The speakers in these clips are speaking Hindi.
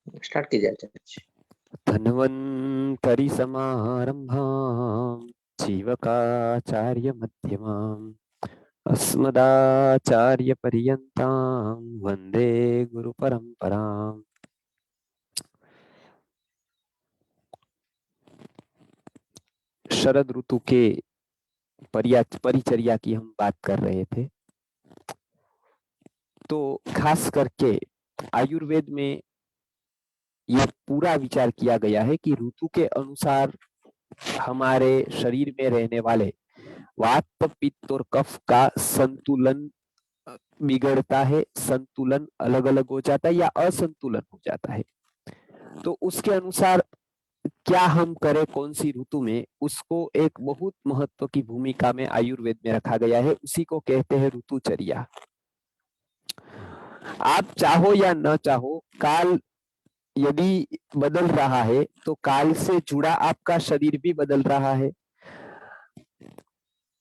स्टार्ट कीजिए आचार्य जी। धन्वन्तरि समारम्भाम् जीवकाचार्य मध्यमाम् अस्मदाचार्य पर्यन्तां वन्दे गुरु परंपराम्। शरद ऋतु के परिचर्या की हम बात कर रहे थे। तो खास करके आयुर्वेद में यह पूरा विचार किया गया है कि ऋतु के अनुसार हमारे शरीर में रहने वाले वात पित्त और कफ का संतुलन बिगड़ता है, संतुलन अलग अलग हो जाता है या असंतुलन हो जाता है। तो उसके अनुसार क्या हम करें कौन सी ऋतु में, उसको एक बहुत महत्व की भूमिका में आयुर्वेद में रखा गया है। उसी को कहते हैं ऋतुचर्या। आप चाहो या न चाहो, काल यदि बदल रहा है तो काल से जुड़ा आपका शरीर भी बदल रहा है।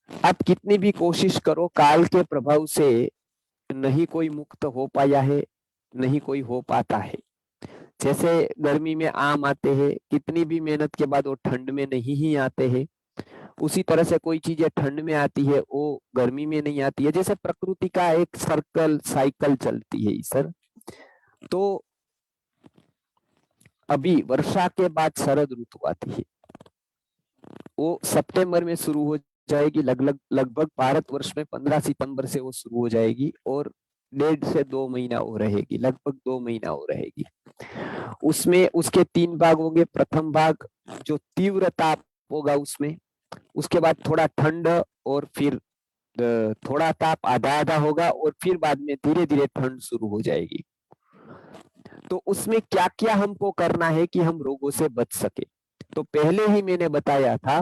आप कितनी भी कोशिश करो, काल के प्रभाव से नहीं कोई मुक्त हो पाया है, नहीं कोई हो पाता है। जैसे गर्मी में आम आते हैं, कितनी भी मेहनत के बाद वो ठंड में नहीं ही आते हैं। उसी तरह से कोई चीजें ठंड में आती है वो गर्मी में नहीं आती है। जैसे प्रकृति का एक सर्कल साइकिल चलती है सर। तो अभी वर्षा के बाद शरद ऋतु आती है, वो सितंबर में शुरू हो जाएगी। लगभग भारतवर्ष में 15 सितंबर से वो शुरू हो जाएगी और 1.5 से 2 महीना वो रहेगी, लगभग 2 महीना वो रहेगी। उसमें उसके 3 भाग होंगे। प्रथम भाग जो तीव्र ताप होगा उसमें, उसके बाद थोड़ा ठंड और फिर थोड़ा ताप आधा आधा होगा और फिर बाद में धीरे धीरे ठंड शुरू हो जाएगी। तो उसमें क्या क्या हमको करना है कि हम रोगों से बच सके। तो पहले ही मैंने बताया था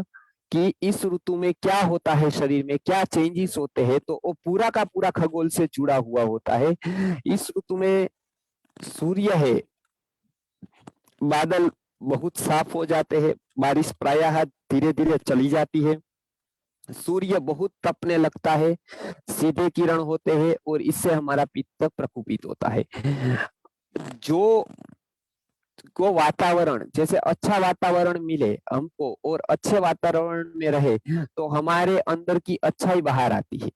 कि इस ऋतु में क्या होता है, शरीर में क्या चेंजेस होते हैं। तो वो पूरा का पूरा खगोल से जुड़ा हुआ होता है। इस ऋतु में सूर्य है, बादल बहुत साफ हो जाते हैं, बारिश प्रायः धीरे धीरे चली जाती है। सूर्य बहुत तपने लगता है, सीधे किरण होते हैं और इससे हमारा पित्त प्रकोपित होता है। जो को वातावरण, जैसे अच्छा वातावरण मिले हमको और अच्छे वातावरण में रहे तो हमारे अंदर की अच्छाई बाहर आती है।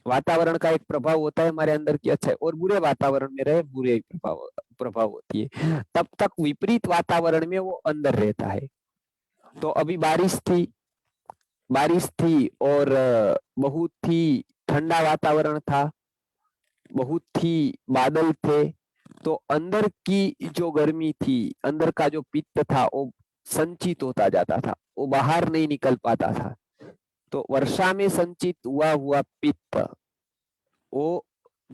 वातावरण का एक प्रभाव होता है हमारे अंदर की अच्छाई, और बुरे वातावरण में रहे बुरे प्रभाव होती है। तब तक विपरीत वातावरण में वो अंदर रहता है। तो अभी बारिश थी और बहुत ही ठंडा वातावरण था, बहुत ही बादल थे। तो अंदर की जो गर्मी थी, अंदर का जो पित्त था वो संचित होता जाता था, वो बाहर नहीं निकल पाता था। तो वर्षा में संचित हुआ हुआ पित्त वो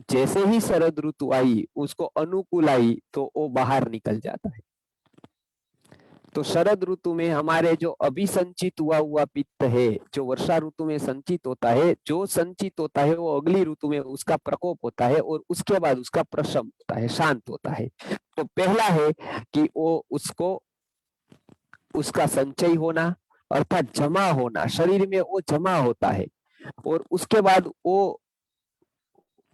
जैसे ही शरद ऋतु आई उसको अनुकूल आई तो वो बाहर निकल जाता है। तो शरद ऋतु में हमारे जो अभी संचित हुआ पित्त है, जो वर्षा ऋतु में संचित होता है, जो संचित होता है वो अगली ऋतु में उसका प्रकोप होता है और उसके बाद उसका प्रशम होता है, शांत होता है। तो पहला है कि वो उसको उसका संचय होना अर्थात जमा होना, शरीर में वो जमा होता है। और उसके बाद वो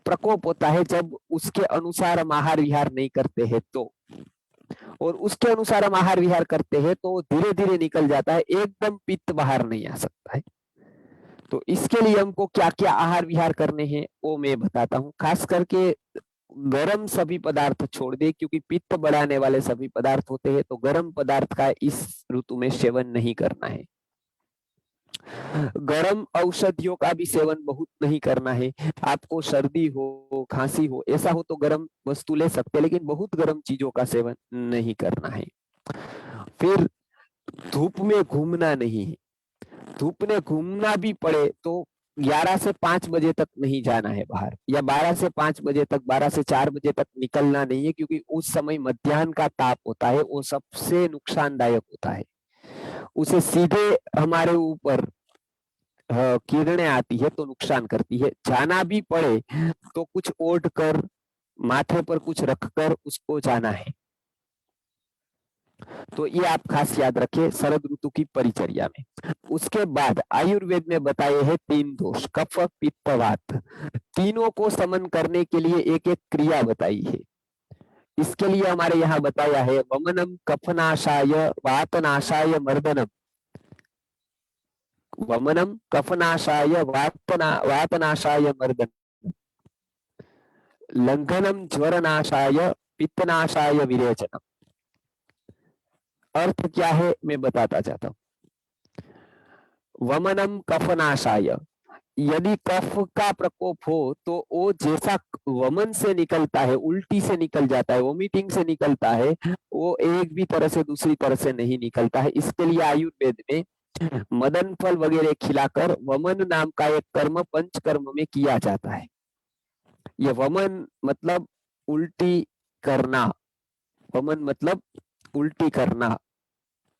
प्रकोप होता है जब उसके अनुसार हम आहार विहार नहीं करते हैं तो, और उसके अनुसार हम आहार विहार करते हैं तो धीरे धीरे निकल जाता है, एकदम पित्त बाहर नहीं आ सकता है। तो इसके लिए हमको क्या क्या आहार विहार करने हैं वो मैं बताता हूँ। खास करके गरम सभी पदार्थ छोड़ दे, क्योंकि पित्त बढ़ाने वाले सभी पदार्थ होते हैं। तो गरम पदार्थ का इस ऋतु में सेवन नहीं करना है। गरम औषधियों का भी सेवन बहुत नहीं करना है। आपको सर्दी हो, खांसी हो, ऐसा हो तो गरम वस्तु ले सकते हैं, लेकिन बहुत गरम चीजों का सेवन नहीं करना है। फिर धूप में घूमना नहीं है। धूप में घूमना भी पड़े तो 11 से 5 बजे तक नहीं जाना है बाहर, या 12 से 5 बजे तक, 12 से 4 बजे तक निकलना नहीं है, क्योंकि उस समय मध्याह्न का ताप होता है, वो सबसे नुकसानदायक होता है। उसे सीधे हमारे ऊपर किरणें आती है तो नुकसान करती है। जाना भी पड़े तो कुछ ओढ़ कर, माथे पर कुछ रखकर उसको जाना है। तो ये आप खास याद रखें शरद ऋतु की परिचर्या में। उसके बाद आयुर्वेद में बताए हैं 3 दोष, कफ पित्त वात। तीनों को समन करने के लिए एक एक क्रिया बताई है। इसके लिए हमारे यहाँ बताया है वमनम कफनाशाय वातनाशाय मर्दनम, वमनम कफनाशाय वातनाशाय मर्दनम, लंघनम ज्वरनाशाय पित्तनाशाय विरेचनम। अर्थ क्या है मैं बताता चाहता हूं। वमनम कफनाशाय, यदि कफ का प्रकोप हो तो वो जैसा वमन से निकलता है, उल्टी से निकल जाता है, वोमिटिंग से निकलता है, वो एक भी तरह से दूसरी तरह से नहीं निकलता है। इसके लिए आयुर्वेद में मदन फल वगैरह खिलाकर वमन नाम का एक कर्म पंचकर्म में किया जाता है। ये वमन मतलब उल्टी करना, वमन मतलब उल्टी करना,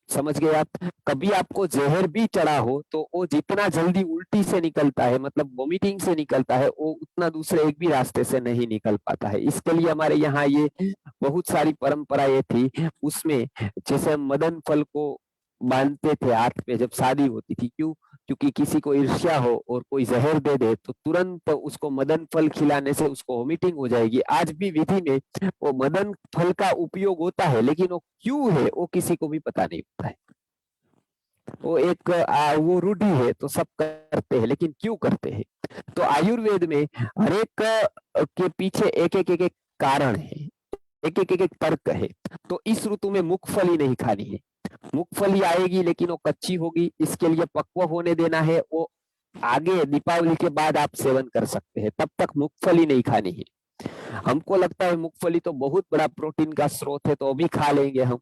समझ गए आप। कभी आपको जहर भी चढ़ा हो तो वो जितना जल्दी उल्टी से निकलता है, मतलब वोमिटिंग से निकलता है, वो उतना दूसरे एक भी रास्ते से नहीं निकल पाता है। इसके लिए हमारे यहाँ ये बहुत सारी परंपराएं थी। उसमें जैसे हम मदन फल को बांधते थे हाथ पे जब शादी होती थी, क्यों? क्योंकि किसी को ईर्ष्या हो और कोई जहर दे दे तो तुरंत उसको मदन फल खिलाने से उसको वोमिटिंग हो जाएगी। आज भी विधि में वो मदन फल का उपयोग होता है, लेकिन वो क्यों है वो किसी को भी पता नहीं होता है। वो एक वो रूढ़ी है तो सब करते हैं, लेकिन क्यों करते हैं? तो आयुर्वेद में हर एक के पीछे एक कारण है, एक तर्क है। तो इस ऋतु में मूंगफली नहीं खानी है। मूंगफली आएगी लेकिन वो कच्ची होगी, इसके लिए पक्व होने देना है। वो आगे दीपावली के बाद आप सेवन कर सकते हैं, तब तक मूंगफली नहीं खानी है। हमको लगता है मूंगफली तो बहुत बड़ा प्रोटीन का स्रोत है तो अभी खा लेंगे हम,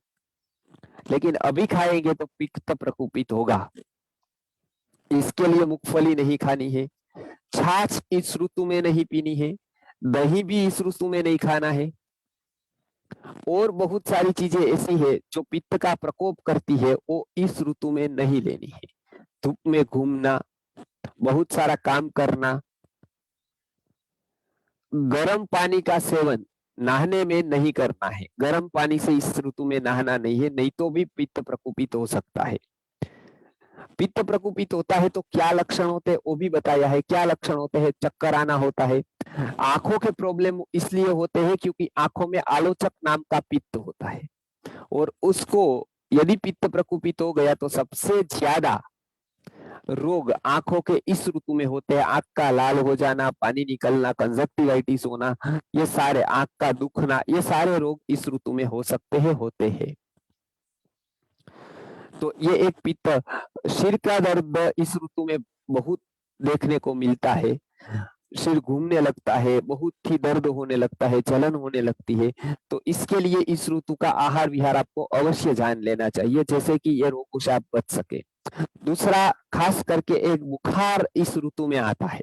लेकिन अभी खाएंगे तो पित्त प्रकोपित होगा। इसके लिए मूंगफली नहीं खानी है। छाछ इस ऋतु में नहीं पीनी है। दही भी इस ऋतु में नहीं खाना है। और बहुत सारी चीजें ऐसी है जो पित्त का प्रकोप करती है, वो इस ऋतु में नहीं लेनी है। धूप में घूमना, बहुत सारा काम करना, गर्म पानी का सेवन नहाने में नहीं करना है। गर्म पानी से इस ऋतु में नहाना नहीं है, नहीं तो भी पित्त प्रकोपित हो सकता है। पित्त प्रकोपित होता है तो क्या लक्षण होते हैं वो भी बताया है। क्या लक्षण होते हैं? चक्कर आना होता है। आंखों के प्रॉब्लम इसलिए होते हैं क्योंकि आंखों में आलोचक नाम का पित्त होता है, और उसको यदि पित्त प्रकोपित हो गया तो सबसे ज्यादा रोग आंखों के इस ऋतु में होते हैं। आंख का लाल हो जाना, पानी निकलना, कंजक्टिवाइटिस होना, ये सारे, आंख का दुखना, ये सारे रोग इस ऋतु में हो सकते हैं, होते हैं। तो ये एक पित्त। सिर का दर्द इस ऋतु में बहुत देखने को मिलता है। सिर घूमने लगता है, बहुत ही दर्द होने लगता है, जलन होने लगती है। तो इसके लिए इस ऋतु का आहार विहार आपको अवश्य जान लेना चाहिए, जैसे कि ये रोगों से आप बच सके। दूसरा, खास करके एक बुखार इस ऋतु में आता है।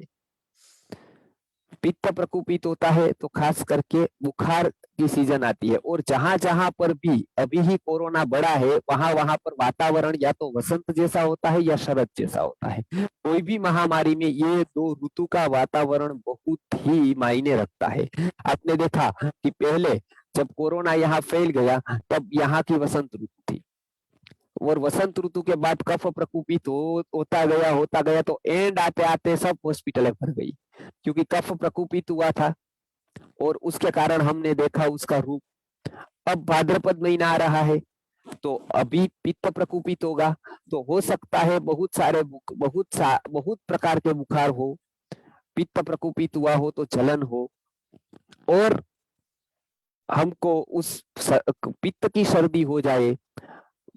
पित्त प्रकोपित होता है तो खास करके बुखार की सीजन आती है। और जहां जहां पर भी अभी ही कोरोना बढ़ा है, वहां वहां पर वातावरण या तो वसंत जैसा होता है या शरद जैसा होता है। कोई भी महामारी में ये दो ऋतु का वातावरण बहुत ही मायने रखता है। आपने देखा कि पहले जब कोरोना यहाँ फैल गया तब यहाँ की वसंत ऋतु थी, और वसंत ऋतु के बाद कफ प्रकोपित होता गया तो एंड आते आते सब हॉस्पिटलें भर गई, क्योंकि कफ प्रकोपित हुआ था और उसके कारण हमने देखा उसका रूप। अब भाद्रपद महीना आ रहा है तो अभी पित्त प्रकोपित होगा, तो हो सकता है बहुत प्रकार के बुखार हो, पित्त प्रकोपित हुआ हो तो जलन हो, और हमको उस पित्त की सर्दी हो जाए,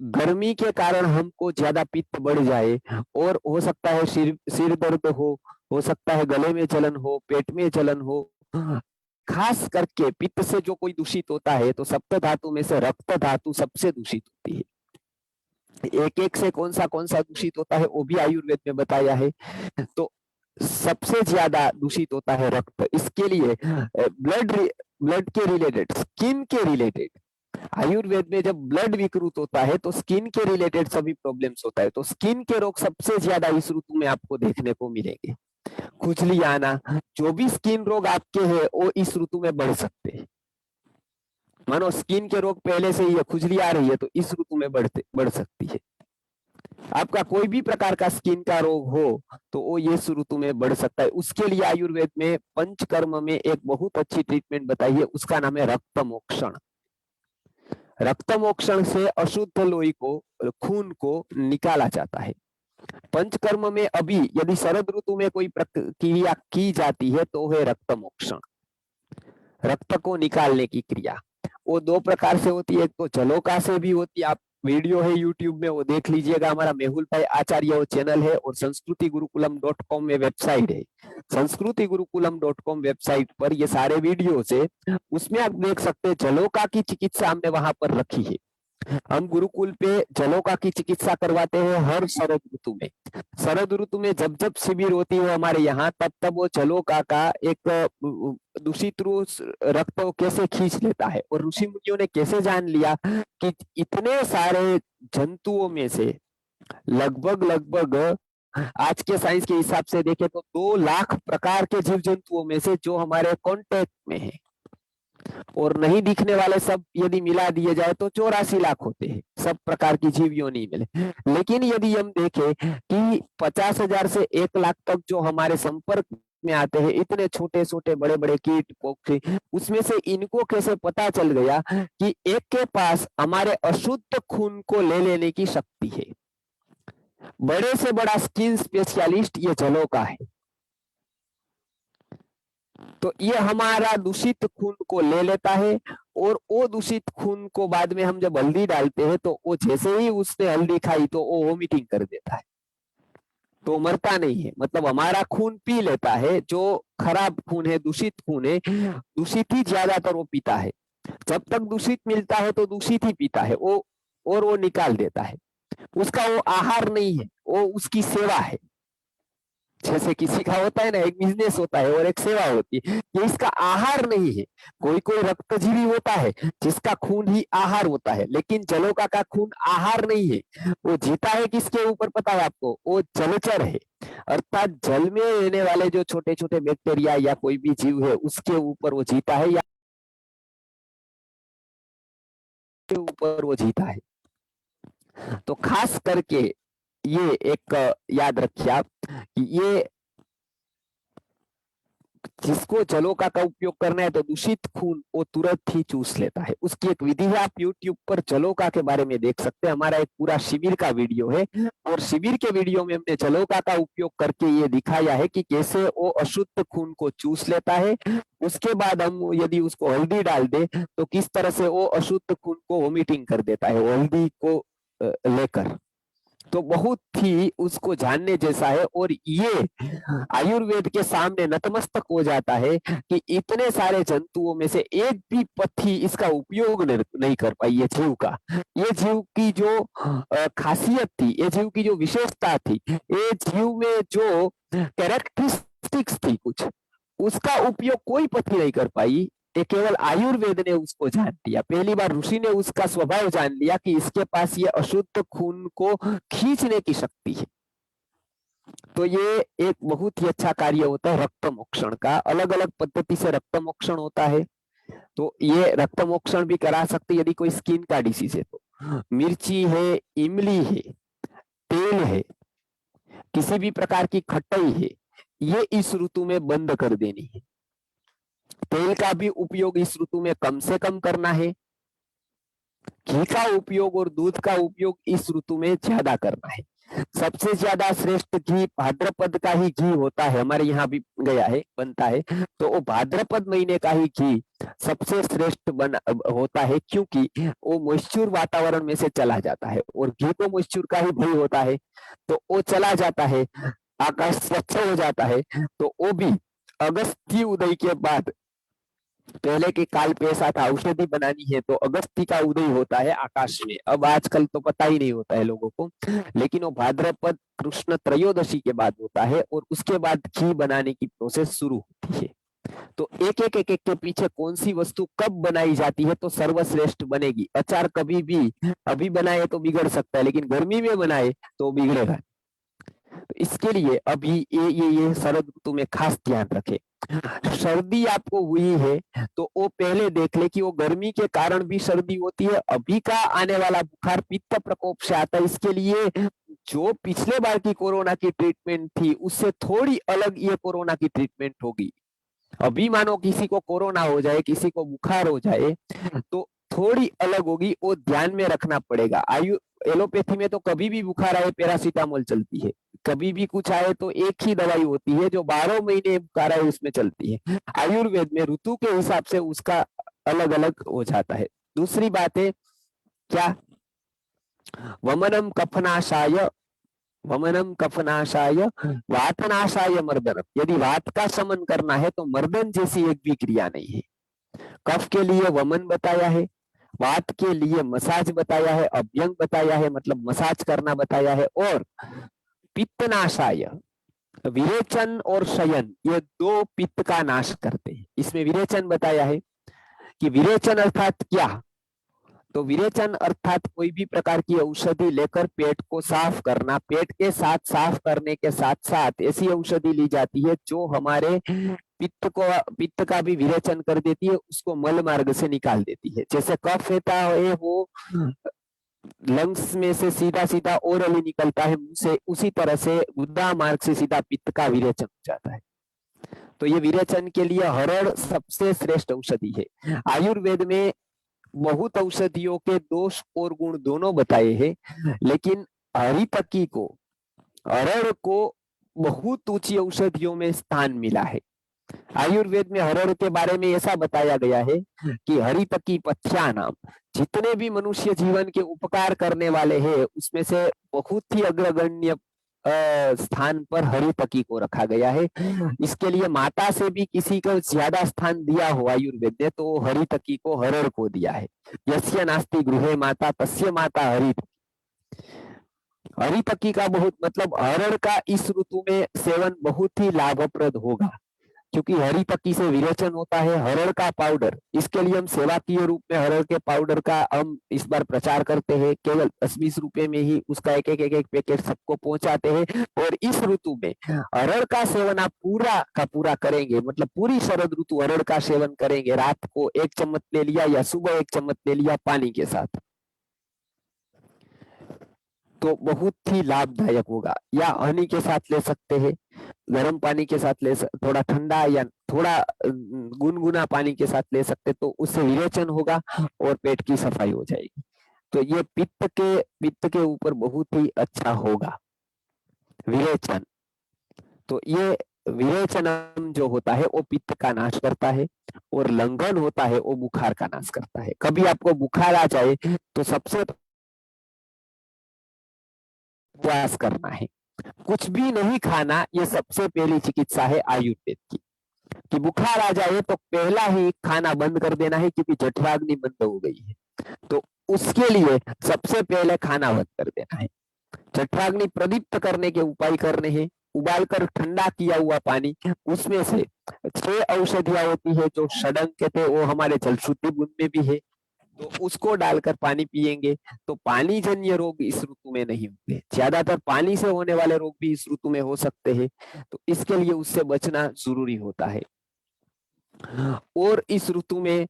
गर्मी के कारण हमको ज्यादा पित्त बढ़ जाए, और हो सकता है सिर दर्द हो सकता है गले में जलन हो, पेट में जलन हो। खास करके पित्त से जो कोई दूषित होता है तो सप्त धातु में से रक्त धातु सबसे दूषित होती है। एक एक से कौन सा दूषित होता है वो भी आयुर्वेद में बताया है। तो सबसे ज्यादा दूषित होता है रक्त। इसके लिए ब्लड के रिलेटेड, स्किन के रिलेटेड, आयुर्वेद में जब ब्लड विकृत होता है तो स्किन के रिलेटेड सभी प्रॉब्लम्स होता है। तो स्किन के रोग सबसे ज्यादा इस ऋतु में आपको देखने को मिलेंगे। खुजली आना, जो भी स्किन रोग आपके हैं वो इस ऋतु में बढ़ सकते हैं। मानो स्किन के रोग पहले से ही है, खुजली आ रही है तो इस ऋतु में बढ़ सकती है। आपका कोई भी प्रकार का स्किन का रोग हो तो वो ये ऋतु में बढ़ सकता है। उसके लिए आयुर्वेद में पंचकर्म में एक बहुत अच्छी ट्रीटमेंट बताई है, उसका नाम है रक्त मोक्षण। रक्तमोक्षण से अशुद्ध लोही को, खून को निकाला जाता है। पंचकर्म में अभी यदि शरद ऋतु में कोई क्रिया की जाती है तो है रक्तमोक्षण, रक्त को निकालने की क्रिया। वो दो प्रकार से होती है, एक तो जलोका से भी होती है, आप वीडियो है यूट्यूब में वो देख लीजिएगा, हमारा मेहुल भाई आचार्य वो चैनल है, और संस्कृति गुरुकुलम .com में वेबसाइट है, संस्कृति गुरुकुलम .com वेबसाइट पर ये सारे वीडियो है, उसमें आप देख सकते हैं जलोका की चिकित्सा हमने वहां पर रखी है। हम गुरुकुल पे जलोका की चिकित्सा करवाते हैं हर शरद ऋतु में। शरद ऋतु में जब जब शिविर होती है हमारे यहाँ, तब तब वो जलोका का एक दूषित रक्त कैसे खींच लेता है, और ऋषि मुनियों ने कैसे जान लिया कि इतने सारे जंतुओं में से लगभग लगभग आज के साइंस के हिसाब से देखें तो 2 लाख प्रकार के जीव जंतुओं में से जो हमारे कांटेक्ट में है, और नहीं दिखने वाले सब यदि मिला दिए जाए तो 84 लाख होते हैं, सब प्रकार की जीव योनि मिले। लेकिन यदि हम देखें कि 50,000 से 1 लाख तक जो हमारे संपर्क में आते हैं, इतने छोटे छोटे बड़े बड़े कीट पक्षी, उसमें से इनको कैसे पता चल गया कि एक के पास हमारे अशुद्ध खून को ले लेने की शक्ति है। बड़े से बड़ा स्किन स्पेशलिस्ट ये जलोका है। तो ये हमारा दूषित खून को ले लेता है, और वो दूषित खून को बाद में हम जब हल्दी डालते हैं तो वो जैसे ही उसने हल्दी खाई तो वो वोमिटिंग कर देता है, तो मरता नहीं है। मतलब हमारा खून पी लेता है, जो खराब खून है, दूषित खून है, दूषित ही ज्यादातर वो पीता है। जब तक दूषित मिलता है तो दूषित ही पीता है वो, और वो निकाल देता है। उसका वो आहार नहीं है, वो उसकी सेवा है। जैसे किसी का होता है ना, एक बिजनेस होता है और एक सेवा होती है, ये इसका आहार नहीं है। कोई कोई रक्तजीवी होता है जिसका खून ही आहार होता है, लेकिन जलोका का खून आहार नहीं है। वो जीता है किसके ऊपर पता है आपको? वो जलचर है, अर्थात जल में रहने वाले जो छोटे छोटे बैक्टीरिया या कोई भी जीव है उसके ऊपर वो जीता है, या के ऊपर वो जीता है। तो खास करके ये एक याद रखिए आप कि ये जिसको जलोका का उपयोग करना है तो दूषित खून वो तुरंत ही चूस लेता है। उसकी एक विधि है, आप यूट्यूब पर जलोका के बारे में देख सकते हैं। हमारा एक पूरा शिविर का वीडियो है, और शिविर के वीडियो में हमने जलोका का उपयोग करके ये दिखाया है कि कैसे वो अशुद्ध खून को चूस लेता है। उसके बाद हम यदि उसको हल्दी डाल दे तो किस तरह से वो अशुद्ध खून को वोमिटिंग कर देता है हल्दी को लेकर। तो बहुत ही उसको जानने जैसा है, और ये आयुर्वेद के सामने नतमस्तक हो जाता है कि इतने सारे जंतुओं में से एक भी पत्थी इसका उपयोग नहीं कर पाई ये जीव का। ये जीव की जो खासियत थी, ये जीव की जो विशेषता थी, ये जीव में जो कैरेक्टरिस्टिक्स थी कुछ, उसका उपयोग कोई पत्थी नहीं कर पाई। ये केवल आयुर्वेद ने उसको जान लिया, पहली बार ऋषि ने उसका स्वभाव जान लिया कि इसके पास ये अशुद्ध खून को खींचने की शक्ति है। तो ये एक बहुत ही अच्छा कार्य होता है रक्त मोक्षण का। अलग अलग पद्धति से रक्त मोक्षण होता है, तो ये रक्त मोक्षण भी करा सकते यदि कोई स्किन का डिसीज है तो। मिर्ची है, इमली है, तेल है, किसी भी प्रकार की खटाई है, ये इस ऋतु में बंद कर देनी है। तेल का भी उपयोग इस ऋतु में कम से कम करना है। घी का उपयोग और दूध का उपयोग इस ऋतु में ज्यादा करना है। सबसे ज्यादा श्रेष्ठ घी भाद्रपद का ही घी होता है, हमारे यहाँ भी गया है, बनता है। तो वो भाद्रपद महीने का ही घी सबसे श्रेष्ठ होता है, क्योंकि वो मॉइस्चर वातावरण में से चला जाता है, और घी को मॉइस्चर का ही भय होता है, तो वो चला जाता है, आकाश स्वच्छ हो जाता है। तो वो भी अगस्त्य उदय के बाद, पहले के काल पे ऐसा था औषधि बनानी है तो अगस्ती का उदय होता है आकाश में, अब आजकल तो पता ही नहीं होता है लोगों को, लेकिन वो भाद्रपद कृष्ण त्रयोदशी के बाद होता है, और उसके बाद घी बनाने की प्रोसेस शुरू होती है। तो एक एक के पीछे कौन सी वस्तु कब बनाई जाती है तो सर्वश्रेष्ठ बनेगी। अचार कभी भी अभी बनाए तो बिगड़ सकता है, लेकिन गर्मी में बनाए तो बिगड़ेगा। तो इसके लिए अभी ये शरद ऋतु में खास ध्यान रखें। सर्दी आपको हुई है तो वो पहले देख ले कि वो गर्मी के कारण भी सर्दी होती है, अभी का आने वाला बुखार पित्त प्रकोप से आता है। इसके लिए जो पिछले बार की कोरोना की ट्रीटमेंट थी उससे थोड़ी अलग ये कोरोना की ट्रीटमेंट होगी। अभी मानो किसी को कोरोना हो जाए, किसी को बुखार हो जाए, तो थोड़ी अलग होगी, वो ध्यान में रखना पड़ेगा। एलोपैथी में तो कभी भी बुखार आए पैरासीटामोल चलती है, कभी भी कुछ आए तो एक ही दवाई होती है जो 12 महीने बुखार आए उसमें चलती है। आयुर्वेद में ऋतु के हिसाब से उसका अलग अलग हो जाता है। दूसरी बात है क्या, वमनम कफनाशाय, वमनम कफनाशाय वातनाशाय मर्दनम। यदि वात का शमन करना है तो मर्दन जैसी एक भी क्रिया नहीं है। कफ के लिए वमन बताया है, वात के लिए मसाज बताया है, अभ्यंग बताया है मतलब मसाज करना बताया है, और पित्तनाशाय विरेचन और शयन, ये दो पित्त का नाश करते हैं। इसमें विरेचन बताया है कि विरेचन अर्थात क्या, तो विरेचन अर्थात कोई भी प्रकार की औषधि लेकर पेट को साफ करना, पेट के साथ साफ करने के साथ साथ ऐसी औषधि ली जाती है जो हमारे पित्त का भी विरेचन कर देती है, उसको मल मार्ग से निकाल देती है। जैसे कफ रहता है वो लंग्स में से सीधा सीधा ओरली निकलता है मुंह से, उसी तरह से गुदा मार्ग से सीधा पित्त का विरेचन हो जाता है। तो ये विरेचन के लिए हरड़ सबसे श्रेष्ठ औषधि है। आयुर्वेद में बहुत औषधियों के दोष और गुण दोनों बताए हैं, लेकिन हरितकी को, हरड़ को बहुत ऊंची औषधियों में स्थान मिला है। आयुर्वेद में हरड़ के बारे में ऐसा बताया गया है कि हरितकी पथ्या नाम, जितने भी मनुष्य जीवन के उपकार करने वाले हैं उसमें से बहुत ही अग्रगण्य स्थान पर हरितकी को रखा गया है। इसके लिए माता से भी किसी को ज्यादा स्थान दिया हो आयुर्वेद ने तो हरितकी को हरड़ को दिया है। यस्य नास्ति गृहे माता तस्य माता हरित। हरितकी का बहुत मतलब हरड़ का इस ऋतु में सेवन बहुत ही लाभप्रद होगा, क्योंकि हरितकी से विरेचन होता है। हरड़ का पाउडर, इसके लिए हम सेवाकीय रूप में हरड़ के पाउडर का हम इस बार प्रचार करते हैं, केवल 10-20 रुपए में ही उसका एक पैकेट सबको पहुंचाते हैं। और इस ऋतु में हरड़ का सेवन आप पूरा का पूरा करेंगे, मतलब पूरी शरद ऋतु हरड़ का सेवन करेंगे। रात को 1 चम्मच ले लिया या सुबह 1 चम्मच ले लिया पानी के साथ, तो बहुत ही लाभदायक होगा। या हनी के साथ ले सकते हैं, गर्म पानी के साथ ले थोड़ा ठंडा या थोड़ा गुनगुना पानी के साथ ले सकते, तो उससे विरेचन होगा और पेट की सफाई हो जाएगी। तो ये पित्त के ऊपर बहुत ही अच्छा होगा विरेचन। तो ये विरेचन जो होता है वो पित्त का नाश करता है, और लंघन होता है वो बुखार का नाश करता है। कभी आपको बुखार आ जाए तो सबसे उपवास करना है, कुछ भी नहीं खाना, ये सबसे पहली चिकित्सा है आयुर्वेद की। कि बुखार आ जाए तो पहला ही खाना बंद कर देना है, क्योंकि जठराग्नि बंद हो गई है। तो उसके लिए सबसे पहले खाना बंद कर देना है। जठराग्नि प्रदीप्त करने के उपाय करने हैं। उबालकर ठंडा किया हुआ पानी, उसमें से 6 औषधियां होती है जो षडंग कहते हैं, वो हमारे जल शुद्धि गुण में भी है, तो उसको डालकर पानी पिएंगे तो पानी जन्य रोग इस ऋतु में नहीं होंगे। ज्यादातर पानी से होने वाले रोग भी इस ऋतु में हो सकते हैं, तो इसके लिए उससे बचना जरूरी होता है। और इस ऋतु में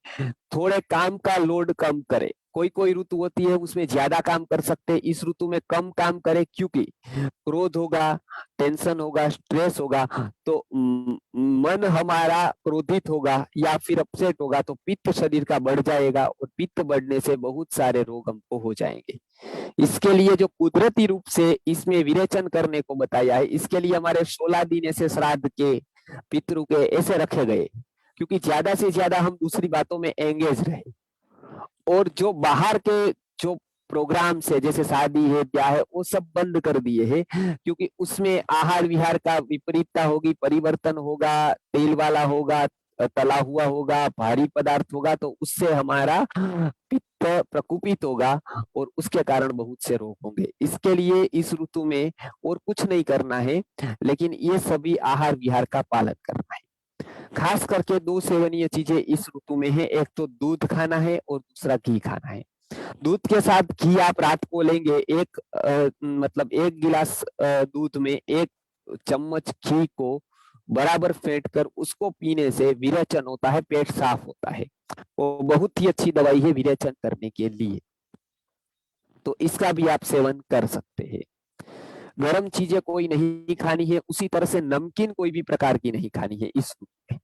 थोड़े काम का लोड कम करे। कोई कोई ऋतु होती है उसमें ज्यादा काम कर सकते हैं, इस ऋतु में कम काम करे, क्योंकि क्रोध होगा, टेंशन होगा, स्ट्रेस होगा, तो मन हमारा क्रोधित होगा या फिर अपसेट होगा तो पित्त शरीर का बढ़ जाएगा, और पित्त बढ़ने से बहुत सारे रोग हमको हो जाएंगे। इसके लिए जो कुदरती रूप से इसमें विरेचन करने को बताया है, इसके लिए हमारे 16 दिन ऐसे श्राद्ध के, पितृ के ऐसे रखे गए, क्योंकि ज्यादा से ज्यादा हम दूसरी बातों में एंगेज रहे। और जो बाहर के जो प्रोग्राम से, जैसे शादी है, ब्याह है, वो सब बंद कर दिए हैं, क्योंकि उसमें आहार विहार का विपरीतता होगी, परिवर्तन होगा, तेल वाला होगा, तला हुआ होगा, भारी पदार्थ होगा, तो उससे हमारा पित्त प्रकोपित होगा और उसके कारण बहुत से रोग होंगे। इसके लिए इस ऋतु में और कुछ नहीं करना है, लेकिन ये सभी आहार विहार का पालन करना है। खास करके 2 सेवनीय चीजें इस ऋतु में है, एक तो दूध खाना है और दूसरा घी खाना है। दूध के साथ घी आप रात को लेंगे, मतलब 1 गिलास दूध में 1 चम्मच घी को बराबर फेंट कर उसको पीने से विरेचन होता है, पेट साफ होता है। वो बहुत ही अच्छी दवाई है विरेचन करने के लिए, तो इसका भी आप सेवन कर सकते हैं। गर्म चीजें कोई नहीं खानी है, उसी तरह से नमकीन कोई भी प्रकार की नहीं खानी है इस ऋतु में।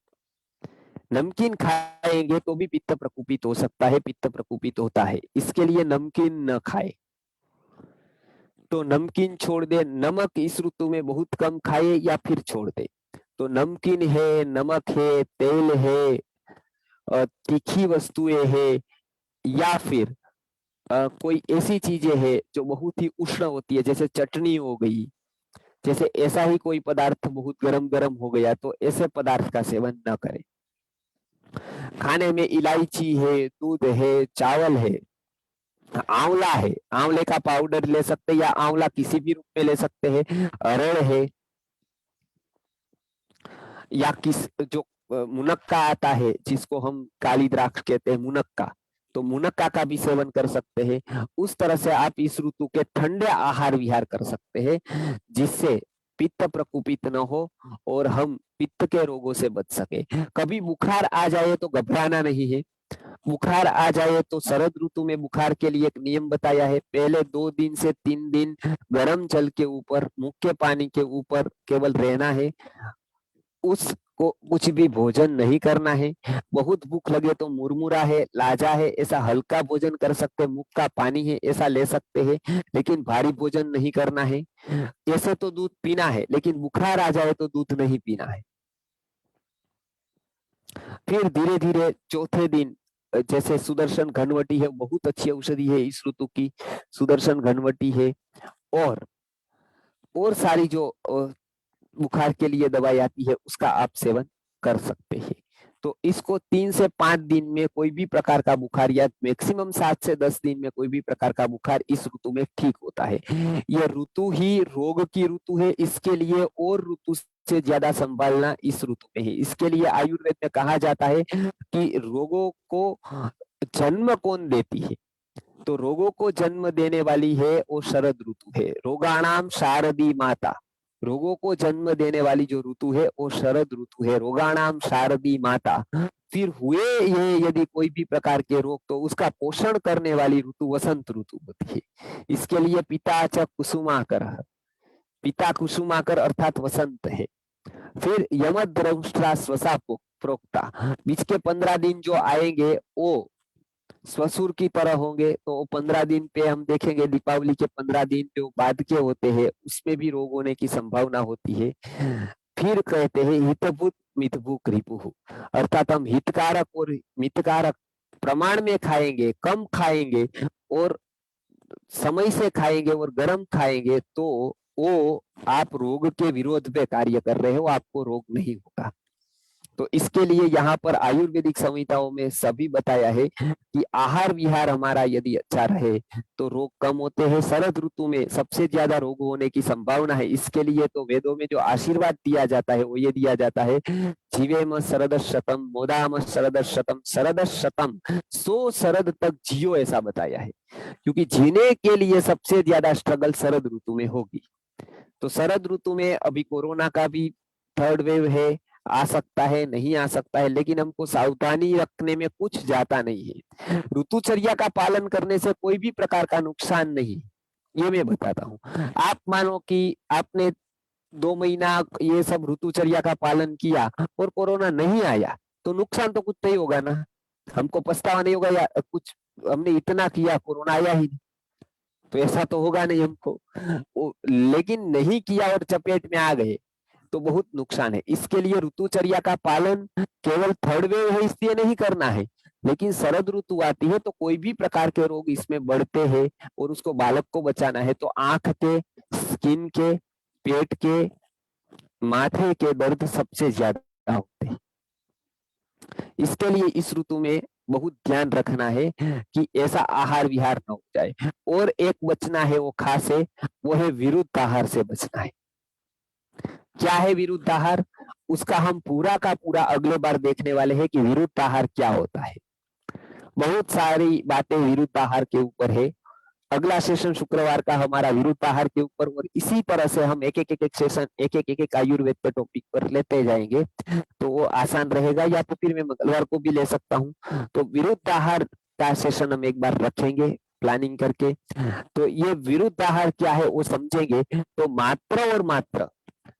नमकीन खाएंगे तो भी पित्त प्रकोपित हो सकता है, पित्त प्रकोपित होता है, इसके लिए नमकीन न खाए। तो नमकीन छोड़ दे, नमक इस ऋतु में बहुत कम खाए या फिर छोड़ दे। तो नमकीन है, नमक है, तेल है, तीखी वस्तुएं है, या फिर कोई ऐसी चीजें है जो बहुत ही उष्ण होती है, जैसे चटनी हो गई, जैसे ऐसा ही कोई पदार्थ बहुत गरम गरम हो गया, तो ऐसे पदार्थ का सेवन न करें। खाने में इलायची है, दूध है, चावल है, आंवला है, आंवले का पाउडर ले सकते हैं या आंवला किसी भी रूप में ले सकते हैं, अरड़ है, या किस जो मुनक्का आता है जिसको हम काली द्राक्ष कहते हैं, मुनक्का, तो मुनक्का का भी सेवन कर सकते हैं। उस तरह से आप इस ऋतु के ठंडे आहार विहार कर सकते हैं, जिससे पित्त प्रकोपित न हो और हम पित्त के रोगों से बच सके। कभी बुखार आ जाए तो घबराना नहीं है। बुखार आ जाए तो शरद ऋतु में बुखार के लिए एक नियम बताया है, पहले 2 दिन से 3 दिन गर्म जल के ऊपर, मुख के पानी के ऊपर केवल रहना है, उसको कुछ भी भोजन नहीं करना है। बहुत भूख लगे तो मुरमुरा है, लाजा है, ऐसा हल्का भोजन कर सकते हैं, मुख का पानी है ऐसा ले सकते हैं, लेकिन भारी भोजन नहीं करना है। ऐसे तो दूध पीना है, लेकिन बुखार आ जाए तो दूध नहीं पीना है। फिर धीरे धीरे चौथे दिन, जैसे सुदर्शन घनवटी है, बहुत अच्छी औषधि है इस ऋतु की, सुदर्शन घनवटी है, और सारी जो बुखार के लिए दवाई आती है उसका आप सेवन कर सकते हैं। तो इसको 3 से 5 दिन में कोई भी प्रकार का बुखार, या मैक्सिमम 7 से 10 दिन में कोई भी प्रकार का बुखार इस ऋतु में ठीक होता है। यह ऋतु ही रोग की ऋतु है, इसके लिए और ऋतु से ज्यादा संभालना इस ऋतु में है। इसके लिए आयुर्वेद में कहा जाता है कि रोगों को जन्म कौन देती है, तो रोगों को जन्म देने वाली है वो शरद ऋतु है। रोगाणाम शारदी माता, रोगों को जन्म देने वाली जो ऋतु है वो शरद ऋतु है, रोगाणाम शारदी माता। फिर हुए ये यदि कोई भी प्रकार के रोग, तो उसका पोषण करने वाली ऋतु वसंत ऋतु होती है। इसके लिए पिता च कुसुमाकर, पिता कुसुमाकर अर्थात वसंत है। फिर यमद्रष्टा स्वसा प्रोक्ता, बीच के 15 दिन जो आएंगे वो ससुर की तरह होंगे। तो 15 दिन पे हम देखेंगे, दीपावली के 15 दिन जो बाद के होते हैं उसमें भी रोग होने की संभावना होती है। फिर कहते हैं हितभूत मितभूक रिपुहु, अर्थात हम हितकारक और मितकारक प्रमाण में खाएंगे, कम खाएंगे और समय से खाएंगे और गर्म खाएंगे, तो वो आप रोग के विरोध में कार्य कर रहे हो, आपको रोग नहीं होगा। तो इसके लिए यहाँ पर आयुर्वेदिक संहिताओं में सभी बताया है कि आहार विहार हमारा यदि अच्छा रहे तो रोग कम होते हैं। शरद ऋतु में सबसे ज्यादा रोग होने की संभावना है, इसके लिए तो वेदों में जो आशीर्वाद दिया जाता है वो ये दिया जाता है, जीवेम शरद शतम मोदाम शरद शतम शरद शतम, 100 शरद तक जियो, ऐसा बताया है। क्योंकि जीने के लिए सबसे ज्यादा स्ट्रगल शरद ऋतु में होगी। तो शरद ऋतु में अभी कोरोना का भी थर्ड वेव है, आ सकता है, नहीं आ सकता है, लेकिन हमको सावधानी रखने में कुछ जाता नहीं है। ऋतुचर्या का पालन करने से कोई भी प्रकार का नुकसान नहीं, ये मैं बताता हूँ। आप मानो कि आपने 2 महीना ये सब ऋतुचर्या का पालन किया और कोरोना नहीं आया, तो नुकसान तो कुछ नहीं होगा ना, हमको पछतावा नहीं होगा, या कुछ हमने इतना किया कोरोना आया ही नहीं, तो ऐसा तो होगा नहीं हमको। लेकिन नहीं किया और चपेट में आ गए तो बहुत नुकसान है। इसके लिए ऋतुचर्या का पालन केवल थर्ड वेव है इसलिए नहीं करना है, लेकिन शरद ऋतु आती है तो कोई भी प्रकार के रोग इसमें बढ़ते हैं और उसको बालक को बचाना है। तो आंख के, स्किन के, पेट के, माथे के दर्द सबसे ज्यादा होते हैं। इसके लिए इस ऋतु में बहुत ध्यान रखना है कि ऐसा आहार विहार न हो जाए। और एक बचना है वो खास है, वो है विरुद्ध आहार से बचना है। क्या है विरुद्ध आहार, उसका हम पूरा का पूरा अगले बार देखने वाले हैं कि विरुद्ध आहार क्या होता है। बहुत सारी बातें विरुद्ध आहार के ऊपर है। अगला सेशन शुक्रवार का हमारा विरुद्ध आहार के ऊपर, और इसी तरह से हम एक एक सेशन एक आयुर्वेद के टॉपिक पर लेते जाएंगे, तो वो आसान रहेगा। या तो फिर मैं मंगलवार को भी ले सकता हूँ। तो विरुद्ध आहार का सेशन हम एक बार रखेंगे प्लानिंग करके। तो ये विरुद्ध आहार क्या है वो समझेंगे। तो मात्र और मात्र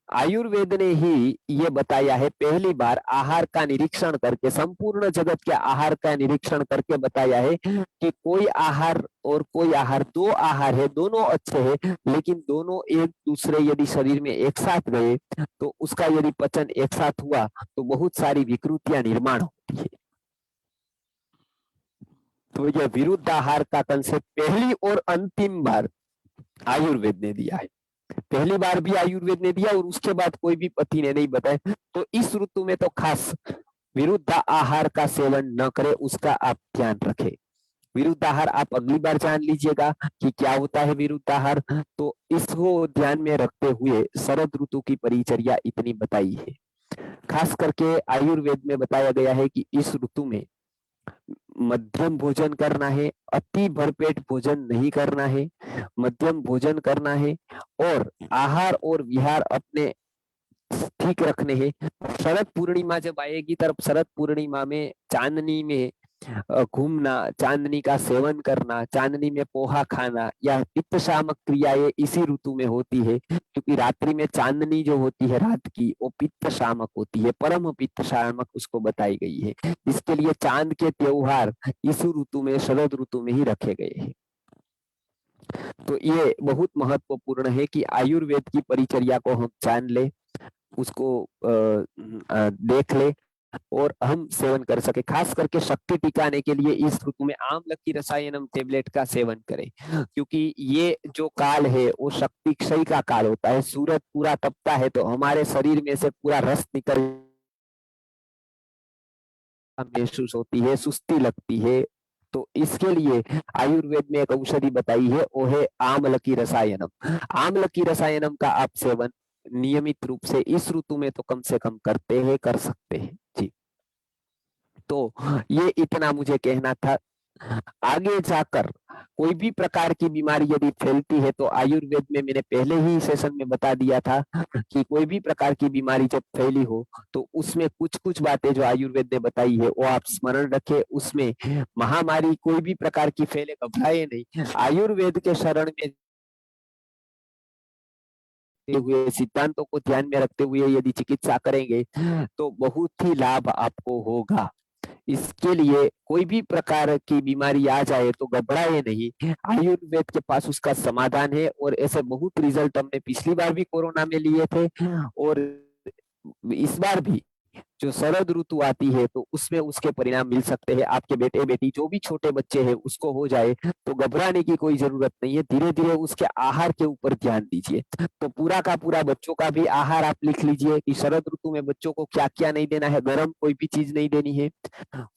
आयुर्वेद ने ही ये बताया है, पहली बार आहार का निरीक्षण करके, संपूर्ण जगत के आहार का निरीक्षण करके बताया है कि कोई आहार और कोई आहार, दो आहार है, दोनों अच्छे हैं, लेकिन दोनों एक दूसरे यदि शरीर में एक साथ गए तो उसका यदि पचन एक साथ हुआ तो बहुत सारी विकृतियां निर्माण होती है। तो यह विरुद्ध आहार का कंसेप्ट पहली और अंतिम बार आयुर्वेद ने दिया है। पहली बार भी आयुर्वेद ने दिया और उसके बाद कोई भी पति ने नहीं बताया। तो इस ऋतु में तो खास विरुद्ध आहार का सेवन न करें, उसका आप ध्यान रखें। विरुद्ध आहार आप अगली बार जान लीजिएगा कि क्या होता है विरुद्ध आहार। तो इसको ध्यान में रखते हुए शरद ऋतु की परिचर्या इतनी बताई है। खास करके आयुर्वेद में बताया गया है कि इस ऋतु में मध्यम भोजन करना है, अति भरपेट भोजन नहीं करना है, मध्यम भोजन करना है और आहार और विहार अपने ठीक रखने हैं। शरद पूर्णिमा जब आएगी तब शरद पूर्णिमा में चांदनी में घूमना, चांदनी का सेवन करना, चांदनी में पोहा खाना या पित्त शामक क्रियाएं इसी ऋतु में होती है, क्योंकि रात्रि में चांदनी जो होती है रात की वो पित्त शामक होती है, परम पित्त शामक उसको बताई गई है। इसके लिए चांद के त्योहार इस ऋतु में, शरद ऋतु में ही रखे गए हैं। तो ये बहुत महत्वपूर्ण है कि आयुर्वेद की परिचर्या को हम जान ले, उसको देख ले और हम सेवन कर सके। खास करके शक्ति टिकाने के लिए इस ऋतु में आम्लकी रसायनम टेबलेट का सेवन करें, क्योंकि ये जो काल है वो शक्ति क्षय का काल होता है। सूरज पूरा तपता है तो हमारे शरीर में से पूरा रस निकल महसूस होती है, सुस्ती लगती है। तो इसके लिए आयुर्वेद में एक औषधि बताई है, वो है आम्लकी रसायनम। आम्लकी रसायनम का आप सेवन नियमित रूप से इस ऋतु में तो कम से कम करते हैं, कर सकते हैं जी। तो ये इतना मुझे कहना था। आगे जाकर कोई भी प्रकार की बीमारी यदि फैलती है तो आयुर्वेद में मैंने पहले ही सेशन में बता दिया था कि कोई भी प्रकार की बीमारी जब फैली हो तो उसमें कुछ कुछ बातें जो आयुर्वेद ने बताई है वो आप स्मरण रखें। उसमें महामारी कोई भी प्रकार की फैले, घबराए नहीं, आयुर्वेद के शरण में हुए सिद्धांतों को ध्यान में रखते हुए यदि चिकित्सा करेंगे तो बहुत ही लाभ आपको होगा। इसके लिए कोई भी प्रकार की बीमारी आ जाए तो घबराए नहीं, आयुर्वेद के पास उसका समाधान है। और ऐसे बहुत रिजल्ट हमने पिछली बार भी कोरोना में लिए थे और इस बार भी जो शरद ऋतु आती है तो उसमें उसके परिणाम मिल सकते हैं। आपके बेटे बेटी जो भी छोटे बच्चे हैं उसको हो जाए तो घबराने की कोई जरूरत नहीं है, धीरे धीरे उसके आहार के ऊपर ध्यान दीजिए। तो पूरा का पूरा बच्चों का भी आहार आप लिख लीजिए कि शरद ऋतु में बच्चों को क्या क्या नहीं देना है। गर्म कोई भी चीज नहीं देनी है,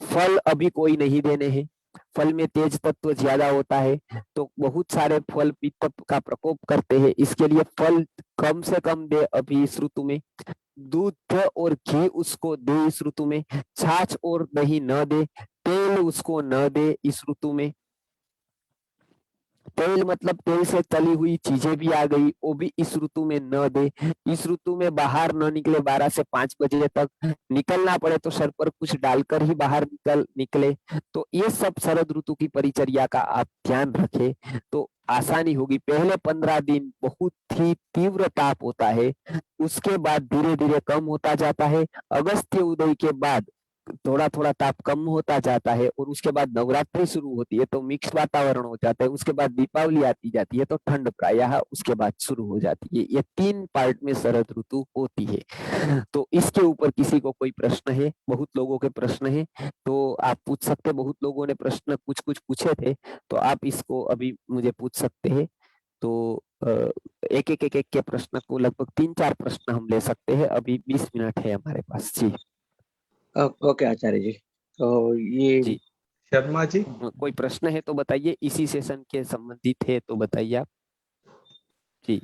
फल अभी कोई नहीं देने हैं, फल में तेज तत्व ज्यादा होता है तो बहुत सारे फल पित्त का प्रकोप करते हैं, इसके लिए फल कम से कम दे अभी इस ऋतु में। दूध और घी उसको दे इस ऋतु में, छाछ और दही न दे, तेल उसको न दे इस ऋतु में। तेल मतलब तेल से तली हुई चीजें भी आ गई, वो भी इस ऋतु में न दे। इस ऋतु में बाहर न निकले, 12 से 5 बजे तक निकलना पड़े तो सर पर कुछ डालकर ही बाहर निकले। तो ये सब शरद ऋतु की परिचर्या का आप ध्यान रखें तो आसानी होगी। पहले 15 दिन बहुत ही तीव्र ताप होता है, उसके बाद धीरे धीरे कम होता जाता है। अगस्त्य उदय के बाद थोड़ा थोड़ा ताप कम होता जाता है और उसके बाद नवरात्रि शुरू होती है तो मिक्स वातावरण हो जाता है। उसके बाद दीपावली आती जाती है तो ठंड प्रायः उसके बाद शुरू हो जाती है। ये 3 पार्ट में शरद ऋतु होती है। तो इसके ऊपर किसी को कोई प्रश्न है? बहुत लोगों के प्रश्न है तो आप पूछ सकते हैं। बहुत लोगों ने प्रश्न कुछ कुछ पूछे थे तो आप इसको अभी मुझे पूछ सकते हैं। तो एक एक के प्रश्न को लगभग 3-4 प्रश्न हम ले सकते हैं। अभी 20 मिनट है हमारे पास जी। ओके आचार्य जी। तो ये जी शर्मा जी, कोई प्रश्न है तो बताइए, इसी सेशन के संबंधित है तो बताइए आप जी।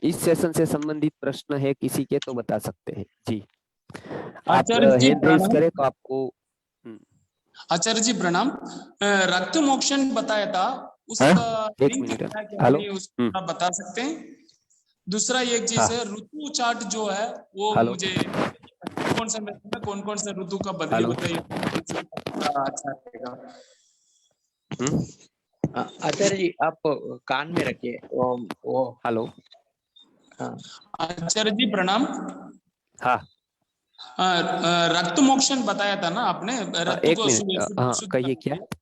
इस सेशन से संबंधित प्रश्न है किसी के तो बता सकते हैं जी। आप आचार्य जी हैंड रेज प्रणाम। करें तो आपको। आचार्य जी प्रणाम। रक्त मोक्षण बताया था, उसका एक लिंक मिनट। क्या क्या हेलो है उसको थोड़ा बता सकते हैं? दूसरा एक चीज हाँ है, ऋतु चार्ट जो है वो हेलो मुझे कौन सा महीने में कौन कौन सा ऋतु का बदली हेलो होता है थोड़ा अच्छा रहेगा। आचार्य जी आप कान में रखिए वो हेलो हाँ आचार्य जी प्रणाम। हाँ रक्त मोक्षण बताया था ना आपने, रक्त एक को मिनट, हाँ शुद्ध कहिए करने क्या। के लिए।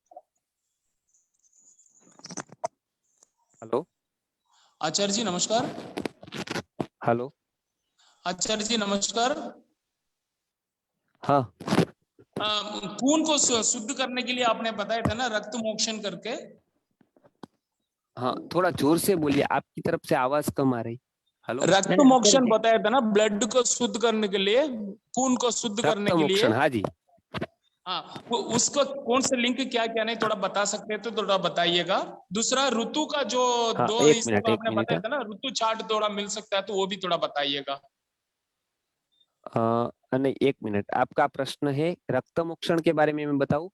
हेलो आचार्य जी नमस्कार। हेलो। आचार्य जी नमस्कार। हाँ खून को शुद्ध करने के लिए आपने बताया था ना रक्त मोक्षण करके। हाँ, थोड़ा जोर से बोलिए, आपकी तरफ से आवाज कम आ रही। हेलो। रक्त नहीं नहीं आचार्य मोक्षण जी। बताया था ना, ब्लड को शुद्ध करने के लिए, खून को शुद्ध रक्त करने के लिए। मोक्षण, हाँ जी। हाँ, वो उसको कौन से लिंक क्या क्या नहीं थोड़ा बता सकते हैं तो थोड़ा बताइएगा। दूसरा ऋतु का जो हाँ दो एक हिस्सों मिनट का एक आपने मिनट बताया था ना, ऋतु चार्ट थोड़ा मिल सकता है तो वो भी थोड़ा बताइएगा। नहीं एक मिनट, आपका प्रश्न है रक्त मोक्षण के बारे में मैं बताऊं।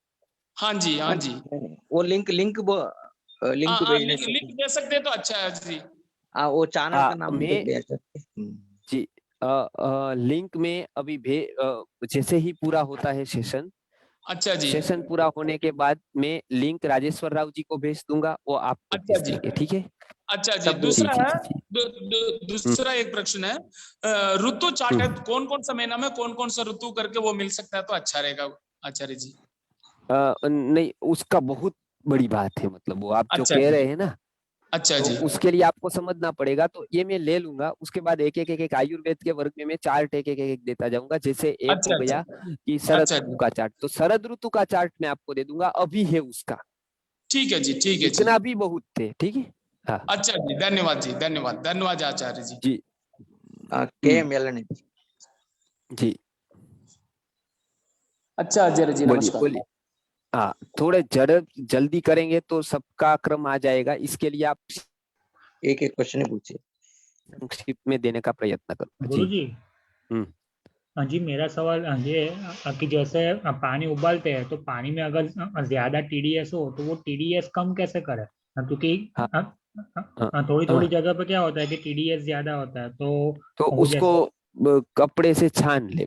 हाँ जी, हाँ जी। नहीं, नहीं, वो लिंक लिंक हाँ लिंक हाँ, भेजने से। लिंक दे सकते हैं तो अच्छा है जी। हाँ वो चैनल का नाम मैं भेज सकते। जी लिंक में अभी जैसे ही पूरा होता है सेशन, अच्छा जी। सेशन पूरा होने के बाद मैं लिंक राजेश्वर राव जी को भेज दूंगा, वो आपको अच्छा भेज जी। देंगे, ठीक है। अच्छा जी, सब भेज जी दूसरा जी है, जी जी। हम्म दूसरा एक प्रश्न है, ऋतु चार्ट है, हम्म। कौन कौन सा महीना में कौन कौन सा ऋतु करके वो मिल सकता है तो अच्छा रहेगा आचार्य जी। नहीं उसका बहुत बड़ी बात है, मतलब वो आप जो अच्छा कह जी। रहे हैं ना, अच्छा तो जी। उसके लिए आपको समझना पड़ेगा, तो ये मैं ले लूंगा। उसके बाद एक आयुर्वेद के वर्ग में मैं चार्ट एक देता जाऊंगा। जैसे एक हो अच्छा अच्छा। गया कि शरद अच्छा ऋतु जी। का चार्ट, तो शरद ऋतु का चार्ट मैं आपको दे दूंगा, अभी है उसका। ठीक है जी, ठीक है जी। इतना भी बहुत थे, ठीक है। हाँ अच्छा जी, धन्यवाद जी, धन्यवाद धन्यवाद आचार्य जी। जी। के एम एल एन। जी अच्छा आचार्य जी बोलिए नमस्कार। बोलिए। हाँ, थोड़े जल्दी करेंगे तो सबका क्रम आ जाएगा, इसके लिए आप एक एक क्वेश्चन ही पूछिए। संक्षिप्त में देने का प्रयत्न करो जी। गुरुजी। हम्म। हाँ जी, मेरा सवाल ये है कि जैसे पानी उबालते हैं तो पानी में अगर ज्यादा टीडीएस हो तो वो टीडीएस कम कैसे करें? क्योंकि हाँ हाँ थोड़ी थोड़ी हाँ, जगह पे क्या होता है कि टीडीएस ज्यादा होता है तो तो वो उसको जैसे। कपड़े से छान ले।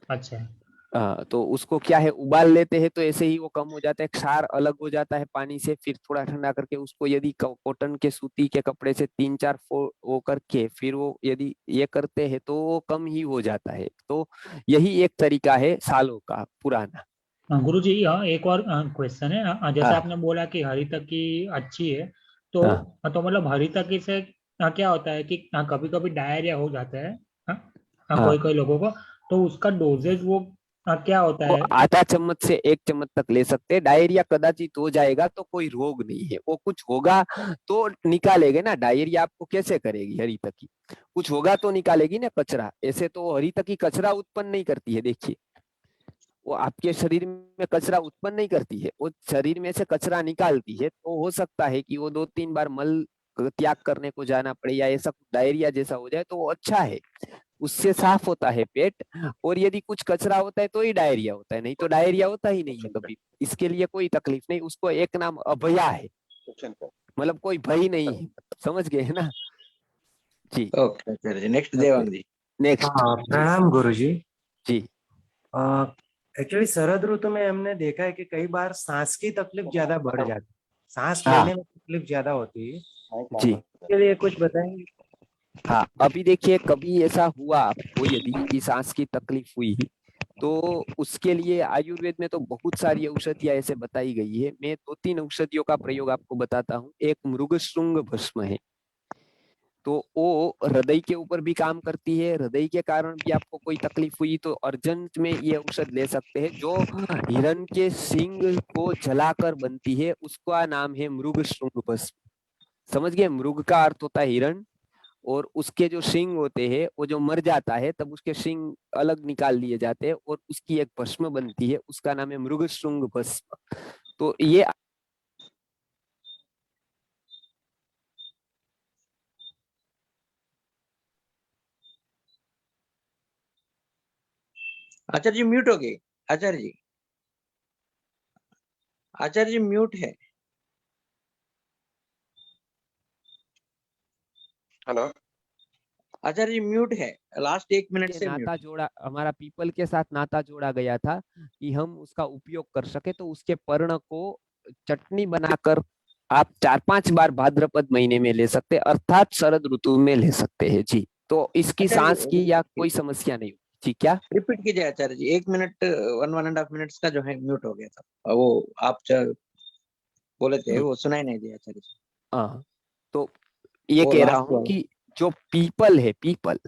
अच्छा। हाँ, तो उसको क्या है, उबाल लेते हैं तो ऐसे ही वो कम हो जाता है, क्षार अलग हो जाता है पानी से। फिर थोड़ा ठंडा करके उसको यदि कॉटन के सूती के कपड़े से 3-4 वो करके फिर वो यदि ये करते हैं तो वो कम ही हो जाता है। तो यही एक तरीका है सालों का पुराना। गुरुजी, यहाँ एक और क्वेश्चन है। जैसे हाँ आपने बोला कि हरी तकी अच्छी है, तो हाँ मतलब हरी तकी से क्या होता है कि कभी कभी डायरिया हो जाता है हाँ, कोई कोई लोगों को, तो उसका डोजेज वो क्या होता वो है? आधा चम्मच से 1 चम्मच तक ले सकते हैं। डायरिया कदाचित हो जाएगा तो कोई रोग नहीं है, वो कुछ होगा तो निकालेगे ना। डायरिया आपको कैसे करेगी हरी तकी, कुछ होगा तो निकालेगी ना कचरा। ऐसे तो हरी तकी कचरा उत्पन्न नहीं करती है, देखिए वो आपके शरीर में कचरा उत्पन्न नहीं करती है, वो शरीर में से कचरा निकालती है। तो हो सकता है कि वो 2-3 बार मल त्याग करने को जाना पड़े या ऐसा डायरिया जैसा हो जाए, तो वो अच्छा है, उससे साफ होता है पेट। और यदि कुछ कचरा होता है तो ही डायरिया होता है, नहीं तो डायरिया होता ही नहीं है कभी। इसके लिए कोई तकलीफ नहीं, उसको एक नाम अभया है, मतलब कोई भय नहीं है, समझ गए है ना जी। ओके आचार्य जी। नेक्स्ट ओके, देवांग जी। नेक्स्ट जी। प्रणाम गुरुजी। जी एक्चुअली शरद ऋतु में हमने देखा है कि कई बार सांस की तकलीफ ज्यादा बढ़ जाती है, सांस हाँ लेने में तकलीफ ज्यादा होती है, जी। इसके लिए कुछ बताएंगे? हाँ, अभी देखिए कभी ऐसा हुआ आपको यदि कि सांस की तकलीफ हुई, तो उसके लिए आयुर्वेद में तो बहुत सारी औषधियां ऐसे बताई गई है। मैं 2-3 औषधियों का प्रयोग आपको बताता हूँ। एक मृगशृंग भस्म है, तो वो हृदय के ऊपर भी काम करती है। हृदय के कारण भी आपको कोई तकलीफ हुई तो अर्जेंट में ये औषध ले सकते हैं, जो हिरण के सींग को जलाकर बनती है, उसका नाम है मृगशृंग भस्म। समझ गए, मृग का अर्थ होता है हिरण, और उसके जो सिंग होते हैं वो जो मर जाता है तब उसके सिंग अलग निकाल लिए जाते हैं और उसकी एक भस्म बनती है, उसका नाम है मृगशृंग भस्म। तो ये आचार्य जी म्यूट हो गए। आचार्य जी, आचार्य जी म्यूट है। हेलो। आचार्य जी म्यूट है, लास्ट 1 मिनट से म्यूट नाता है। जोड़ा, हमारा पीपल के साथ नाता जोड़ा गया था कि हम उसका उपयोग कर सके, तो उसके पर्ण को चटनी बनाकर आप 4-5 बार भाद्रपद महीने में ले सकते हैं, अर्थात शरद ऋतु में ले सकते हैं जी। तो इसकी आचार्य सांस की या कोई समस्या नहीं होती जी। क्या? रिपीट कीजिए आचार्य जी, 1 मिनट 1.5 मिनट्स का जो है म्यूट हो गया था, वो आप बोले थे वो सुनाई नहीं दिया आचार्य जी। हाँ, तो ये वो कह रहा लास्ट हूँ कि जो पीपल है, पीपल,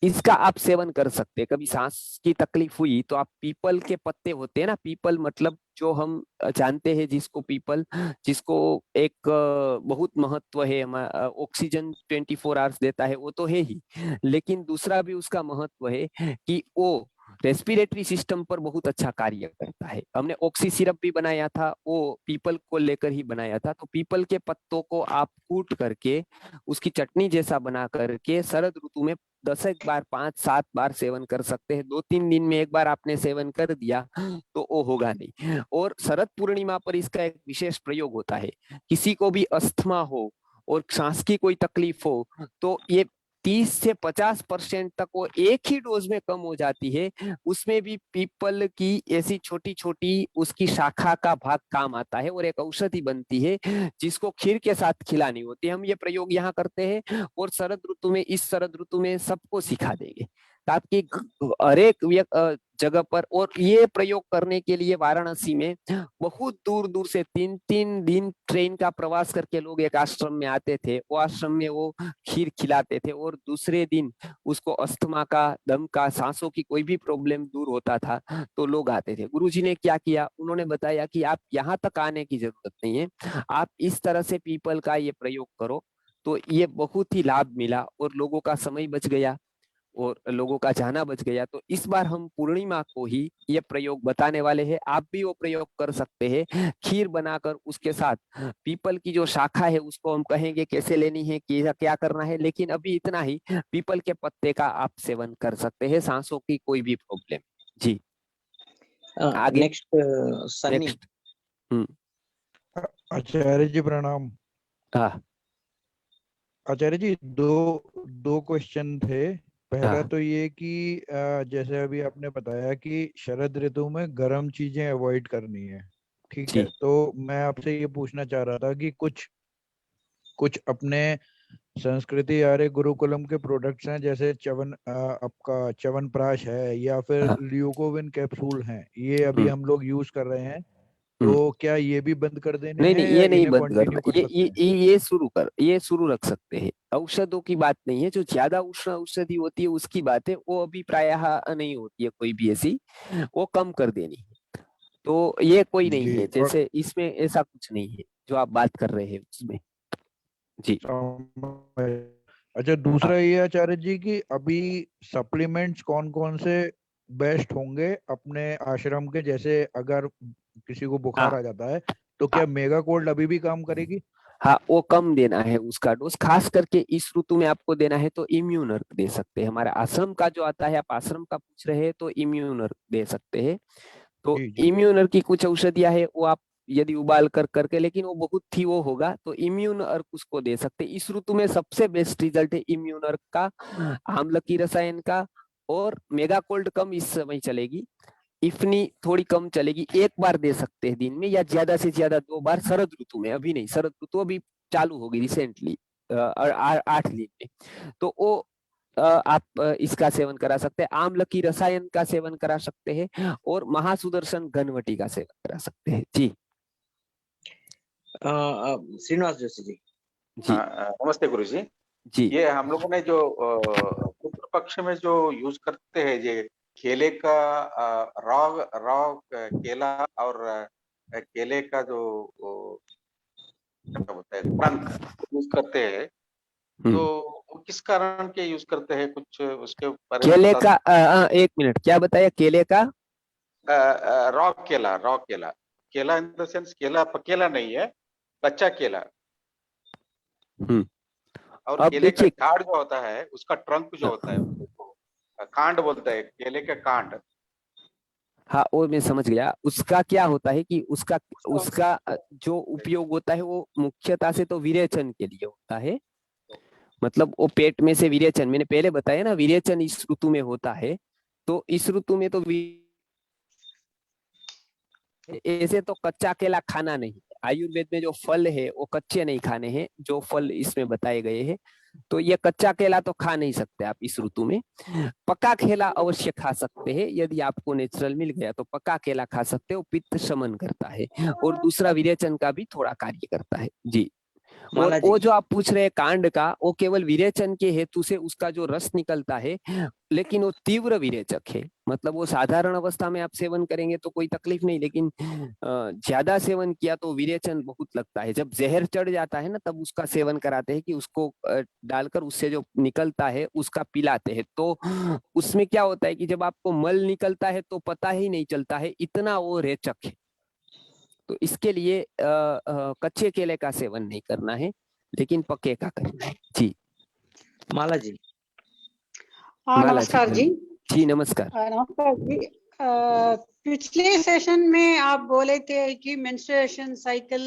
इसका आप सेवन कर सकते हैं। कभी सांस की तकलीफ हुई तो आप पीपल के पत्ते होते हैं ना, पीपल मतलब जो हम जानते हैं जिसको पीपल, जिसको एक बहुत महत्व है, ऑक्सीजन 24 आवर्स देता है वो तो है ही, लेकिन दूसरा भी उसका महत्व है कि वो रेस्पिरेटरी सिस्टम पर बहुत अच्छा कार्य करता है। हमने ऑक्सी सिरप भी बनाया था, वो पीपल को लेकर ही बनाया था। तो पीपल के पत्तों को आप कूट करके उसकी चटनी जैसा बना करके शरद ऋतु में 10 एक बार 5-7 बार सेवन कर सकते हैं। 2-3 दिन में एक बार आपने सेवन कर दिया तो वो होगा नहीं। और शरद पूर्णिमा पर इसका एक विशेष प्रयोग होता है। किसी को भी अस्थमा हो और सांस की कोई तकलीफ हो तो ये 30 से 50% तक वो एक ही डोज में कम हो जाती है। उसमें भी पीपल की ऐसी छोटी छोटी उसकी शाखा का भाग काम आता है और एक औषधि बनती है जिसको खीर के साथ खिलानी होती है। हम ये प्रयोग यहाँ करते हैं और शरद ऋतु में, इस शरद ऋतु में सबको सिखा देंगे ताकि हर एक जगह पर। और ये प्रयोग करने के लिए वाराणसी में बहुत दूर दूर से 3-3 दिन ट्रेन का प्रवास करके लोग एक आश्रम में आते थे। वो आश्रम में वो खीर खिलाते थे और दूसरे दिन उसको अस्थमा का, दम का, सांसों की कोई भी प्रॉब्लम दूर होता था तो लोग आते थे। गुरुजी ने क्या किया, उन्होंने बताया कि आप यहाँ तक आने की जरूरत नहीं है, आप इस तरह से पीपल का ये प्रयोग करो। तो ये बहुत ही लाभ मिला और लोगों का समय बच गया और लोगों का जाना बच गया। तो इस बार हम पूर्णिमा को ही ये प्रयोग बताने वाले हैं। आप भी वो प्रयोग कर सकते हैं, खीर बनाकर उसके साथ पीपल की जो शाखा है उसको हम कहेंगे कैसे लेनी है, क्या करना है, लेकिन अभी इतना ही, पीपल के पत्ते का आप सेवन कर सकते हैं, सांसों की कोई भी प्रॉब्लम जी। आगे नेक्स्ट सन्नी। नेक्स्ट। हम्म। आचार्य जी प्रणाम। हाँ आचार्य जी, दो दो क्वेश्चन थे। पहला हाँ तो ये कि जैसे अभी आपने बताया कि शरद ऋतु में गर्म चीजें अवॉइड करनी है, ठीक है। जी। तो मैं आपसे ये पूछना चाह रहा था कि कुछ कुछ अपने संस्कृति आर्य गुरुकुलम के प्रोडक्ट्स हैं, जैसे आपका च्यवनप्राश है या फिर हाँ। ल्यूकोविन कैप्सूल हैं, ये अभी हम्म। हम लोग यूज कर रहे हैं। हम्म। तो क्या ये भी बंद कर देने नहीं नहीं, हैं या ये नहीं इन्हें बंद करना, कंटिन्यू कर ये सकते हैं? ये शुरू कर, ये शुरू रख सकते हैं। औषधों की बात नहीं है, जो ज्यादा उष्ण औषधि होती है उसकी बात है, वो अभी प्रायः नहीं होती है कोई भी ऐसी, वो कम कर देनी है। तो ये कोई नहीं जी। है, और जैसे इसमें ऐसा कुछ नहीं है जो आप बात कर रहे हैं उसमें जी। अच्छा, हाँ दूसरा ये आचार्य जी कि अभी सप्लीमेंट्स कौन कौन से बेस्ट होंगे अपने आश्रम के, जैसे अगर किसी को बुखार हाँ आ जाता है तो हाँ क्या मेगा कोल्ड अभी भी काम करेगी? हाँ, वो कम देना है उसका डोज, खास करके इस ऋतु में आपको देना है तो इम्यूनर्क दे सकते हैं। हमारा आश्रम का जो आता है, आप आश्रम का पूछ रहे हैं तो इम्यूनर्क दे सकते हैं। तो जी जी। इम्यूनर की कुछ औषधियां है, वो आप यदि उबाल कर करके, लेकिन वो बहुत ही वो होगा, तो इम्यूनर उसको दे सकते हैं। इस ऋतु में सबसे बेस्ट रिजल्ट है इम्यूनर का, आम्ल की रसायन का। और मेगा कोल्ड कम इस समय चलेगी, इफनी थोड़ी कम चलेगी, एक बार दे सकते हैं दिन में, या ज्यादा से ज्यादा 2 बार शरद ऋतु में। अभी नहीं, शरद ऋतु अभी चालू होगी रिसेंटली 8 दिन में। तो वो आप इसका सेवन करा सकते हैं, आम्ल की रसायन का सेवन करा सकते हैं और महासुदर्शन घनवटी का सेवन करा सकते हैं जी। श्रीनिवास जोशी जी। जी नमस्ते गुरु जी। जी। ये हम लोगों ने जो पितृ पक्ष में जो यूज करते हैं, ये केले का रॉ रॉ केला और केले का जो क्या बोलते हैं ट्रंक यूज करते हैं, तो वो किस कारण के यूज करते हैं, कुछ उसके बारे में केले बता का 1 मिनट, क्या बताया? केले का रॉ केला, रॉ केला, केला इन द सेंस केला पकेला नहीं है, कच्चा केला। और अब केले का देखिए, झाड़ जो होता है उसका ट्रंक जो होता है उसको कांड बोलते हैं, केले का कांड। हाँ वो मैं समझ गया। उसका क्या होता है कि उसका उसका उसका जो उपयोग होता है वो मुख्यतः से तो विरेचन के लिए होता है। मतलब वो पेट में से विरेचन, मैंने पहले बताया ना, विरेचन इस ऋतु में होता है। तो इस ऋतु में तो ऐसे तो कच्चा केला खाना नहीं है, आयुर्वेद में जो फल है वो कच्चे नहीं खाने हैं, जो फल इसमें बताए गए हैं। तो ये कच्चा केला तो खा नहीं सकते आप इस ऋतु में। पका केला अवश्य खा सकते हैं, यदि आपको नेचुरल मिल गया तो पका केला खा सकते हो, पित्त शमन करता है और दूसरा विरेचन का भी थोड़ा कार्य करता है जी। और माला वो जी। जो आप पूछ रहे हैं कांड का, वो केवल विरेचन के हेतु से उसका जो रस निकलता है, लेकिन वो तीव्र विरेचक है। मतलब वो साधारण अवस्था में आप सेवन करेंगे तो कोई तकलीफ नहीं, लेकिन ज्यादा सेवन किया तो विरेचन बहुत लगता है। जब जहर चढ़ जाता है ना, तब उसका सेवन कराते हैं कि उसको डालकर उससे जो निकलता है उसका पिलाते हैं। तो उसमें क्या होता है कि जब आपको मल निकलता है तो पता ही नहीं चलता है, इतना वो रेचक है। तो इसके लिए कच्चे केले का सेवन नहीं करना है, लेकिन पक्के का करना है जी। माला जी। माला नमस्कार जी। जी नमस्कार। नमस्कार जी। पिछले सेशन में आप बोले थे कि मेंस्ट्रुएशन साइकिल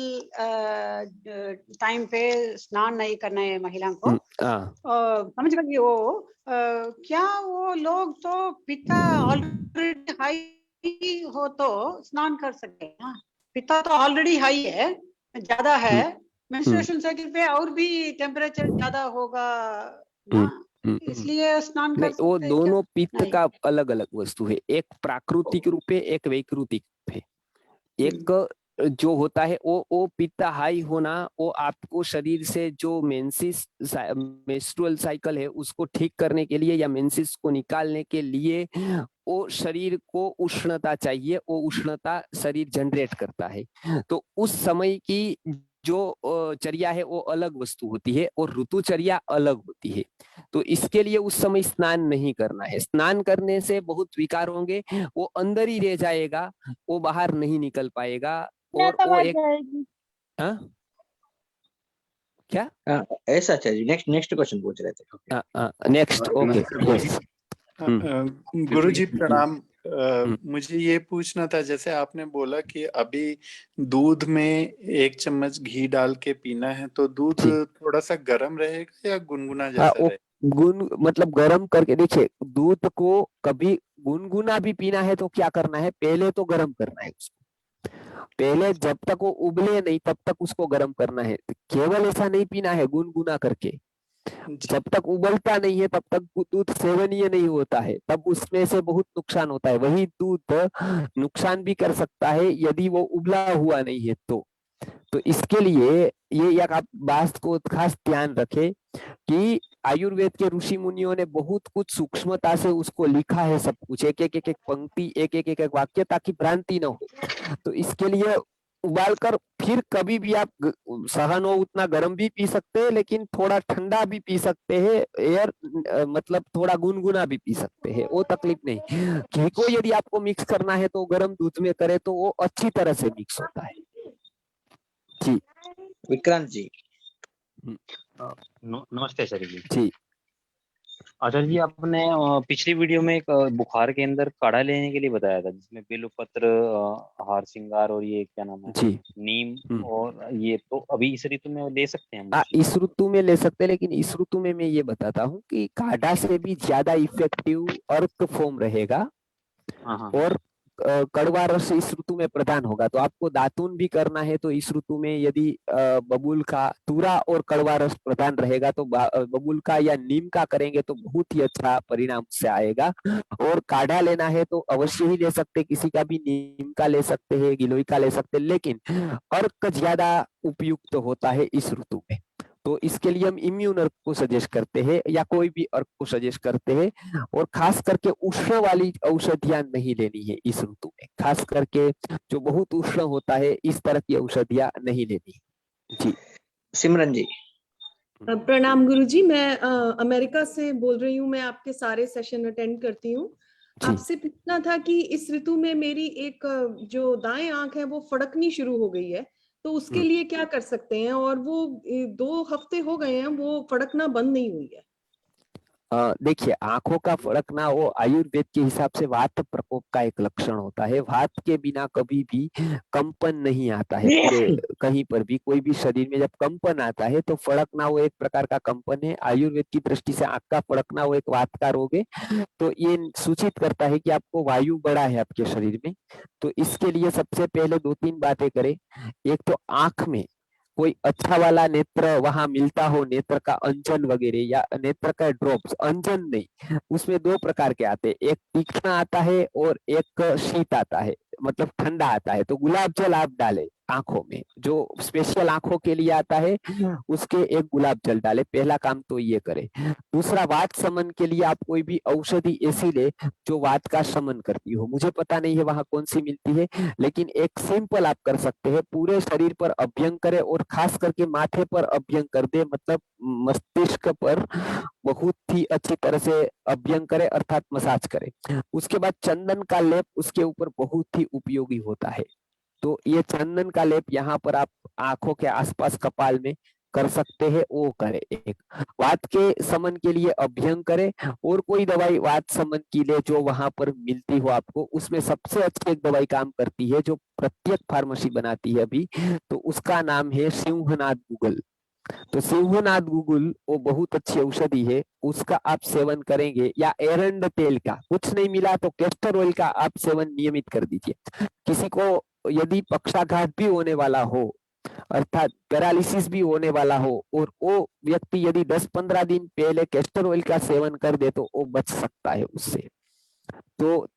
टाइम पे स्नान नहीं करना है महिला को। समझ गई वो। क्या वो लोग तो पिता ऑलरेडी हाई हो तो स्नान कर सकते हैं ना? पिता तो ऑलरेडी हाई है, ज्यादा है। मेंस्ट्रुएशन साइकिल पे और भी टेम्परेचर ज्यादा होगा ना, इसलिए स्नान कर सकते वो हैं दोनों क्या? पित्त नहीं। का अलग अलग वस्तु है, एक प्राकृतिक रूप है, एक वैकृतिक रूप है। एक जो होता है वो पित्त हाई होना, वो आपको शरीर से जो मेंस्ट्रुअल साइकिल है उसको ठीक करने के लिए या मेंसिस को निकालने के लिए वो शरीर को उष्णता चाहिए, वो उष्णता शरीर जनरेट करता है। तो उस समय की जो चर्या है वो अलग वस्तु होती है और ऋतुचर्या अलग होती है। तो इसके लिए उस समय स्नान नहीं करना है। स्नान करने से बहुत विकार होंगे, वो अंदर ही रह जाएगा, वो बाहर नहीं निकल पाएगा। और वो एक क्या ऐसा चाहिए। नेक्स्ट क्वेश्चन पूछ रहे थे। Next okay. गुरुजी प्रणाम। मुझे ये पूछना था, जैसे आपने बोला कि अभी दूध में 1 चम्मच घी डाल के पीना है, तो दूध थोड़ा सा गर्म रहेगा या गुनगुना जैसा रहेगा? मतलब गर्म करके देखिए, दूध को कभी गुनगुना भी पीना है तो क्या करना है, पहले तो गर्म करना है उसको। पहले जब तक वो उबले नहीं तब तक उसको गर्म करना है। केवल ऐसा नहीं पीना है गुनगुना करके। जब तक उबलता नहीं है तब तक दूध सेवनीय नहीं होता है, तब उसमें से बहुत नुकसान होता है। वही दूध नुकसान भी कर सकता है यदि वो उबला हुआ नहीं है तो इसके लिए ये एक आप बात को खास ध्यान रखें कि आयुर्वेद के ऋषि मुनियों ने बहुत कुछ सूक्ष्मता से उसको लिखा है, सब कुछ एक एक पंक्ति, एक एक वाक्य, ताकि भ्रांति न हो। तो इसके लिए उबालकर फिर कभी भी आप सहन हो उतना गर्म भी पी सकते हैं, लेकिन थोड़ा ठंडा भी पी सकते हैं, मतलब थोड़ा गुनगुना भी पी सकते हैं, वो तकलीफ नहीं। घी को यदि आपको मिक्स करना है तो गर्म दूध में करे तो वो अच्छी तरह से मिक्स होता है जी। विक्रांत जी। नमस्ते आचार्य जी। जी आचार्य जी, आपने पिछली वीडियो में एक बुखार के अंदर काढ़ा लेने के लिए बताया था, जिसमें बेलपत्र, हार श्रृंगार और ये क्या नाम है जी नीम, और ये तो अभी इस ऋतु में ले सकते हैं हम? इस ऋतु में ले सकते हैं, लेकिन इस ऋतु में मैं ये बताता हूँ कि काढ़ा से भी ज्यादा इफेक्टिव अर्क फॉर्म रहेगा और कड़वा रस इस ऋतु में प्रदान होगा। तो आपको दातून भी करना है तो इस ऋतु में यदि बबूल का तूरा और कड़वा रस प्रदान रहेगा तो बबूल का या नीम का करेंगे तो बहुत ही अच्छा परिणाम से आएगा। और काढ़ा लेना है तो अवश्य ही ले सकते, किसी का भी नीम का ले सकते हैं, गिलोय का ले सकते हैं, लेकिन अर्क ज्यादा उपयुक्त होता है इस ऋतु में। तो इसके लिए हम इम्यून अर्क को सजेस्ट करते हैं या कोई भी अर्क को सजेस्ट करते हैं। और खास करके उष्ण वाली औषधियां नहीं लेनी है इस ऋतु में, खास करके जो बहुत उष्ण होता है इस तरह की औषधियां नहीं लेनी जी। सिमरन जी। प्रणाम गुरुजी, मैं अमेरिका से बोल रही हूँ। मैं आपके सारे सेशन अटेंड करती हूँ। आपसे पूछना था कि इस ऋतु में मेरी एक जो दाएं आंख है वो फड़कनी शुरू हो गई है, तो उसके लिए क्या कर सकते हैं? और वो 2 हफ्ते हो गए हैं वो फड़कना बंद नहीं हुई है। देखिए, आंखों का फड़क ना वो आयुर्वेद के हिसाब से वात प्रकोप का एक लक्षण होता है। वात के बिना कभी भी कंपन नहीं आता है पूरे कहीं पर भी, कोई भी शरीर में जब कंपन आता है तो फड़कना वो एक प्रकार का कंपन है। आयुर्वेद की दृष्टि से आंख का फड़कना वो एक वात का रोग है। तो ये सूचित करता है कि आपको वायु बढ़ा है आपके शरीर में। तो इसके लिए सबसे पहले 2-3 बातें करें। एक तो आंख में कोई अच्छा वाला नेत्र वहां मिलता हो, नेत्र का अंजन वगैरह या नेत्र का ड्रॉप्स, अंजन नहीं, उसमें 2 प्रकार के आते हैं, एक तीक्ष्ण आता है और एक शीत आता है, मतलब ठंडा आता है। तो गुलाब जल आप डालें आंखों में, जो स्पेशल आंखों के लिए आता है उसके एक गुलाब जल डाले। पहला काम तो ये करे। दूसरा, वात शमन के लिए आप कोई भी औषधि ऐसी ले जो वात का शमन करती हो। मुझे पता नहीं है वहां कौन सी मिलती है, लेकिन एक सिंपल आप कर सकते हैं, पूरे शरीर पर अभ्यंग करें और खास करके माथे पर अभ्यंग कर दे, मतलब मस्तिष्क पर बहुत ही अच्छी तरह से अभ्यंग करें अर्थात मसाज करें। उसके बाद चंदन का लेप उसके ऊपर बहुत ही उपयोगी होता है। तो ये चंदन का लेप यहाँ पर आप आंखों के आसपास कपाल में कर सकते हैं, वो करें। एक वात के समन के लिए अभ्यंग करें, और कोई दवाई वात समन के लिए जो वहां पर मिलती हो आपको, उसमें सबसे अच्छी एक दवाई काम करती है जो प्रत्येक फार्मेसी बनाती है अभी, तो उसका नाम है सिंहनाथ गूगल। तो सिंहनाथ गूगल वो बहुत अच्छी औषधि है, उसका आप सेवन करेंगे, या एरंड तेल का कुछ नहीं मिला तो कैस्टर ऑयल का आप सेवन नियमित कर दीजिए। किसी को यदि पक्षाघात भी होने वाला हो अर्थात पैरालिसिस भी होने वाला हो, और वो व्यक्ति यदि 10-15 दिन पहले कैस्टर ऑयल का सेवन कर दे तो वो बच सकता है उससे। तो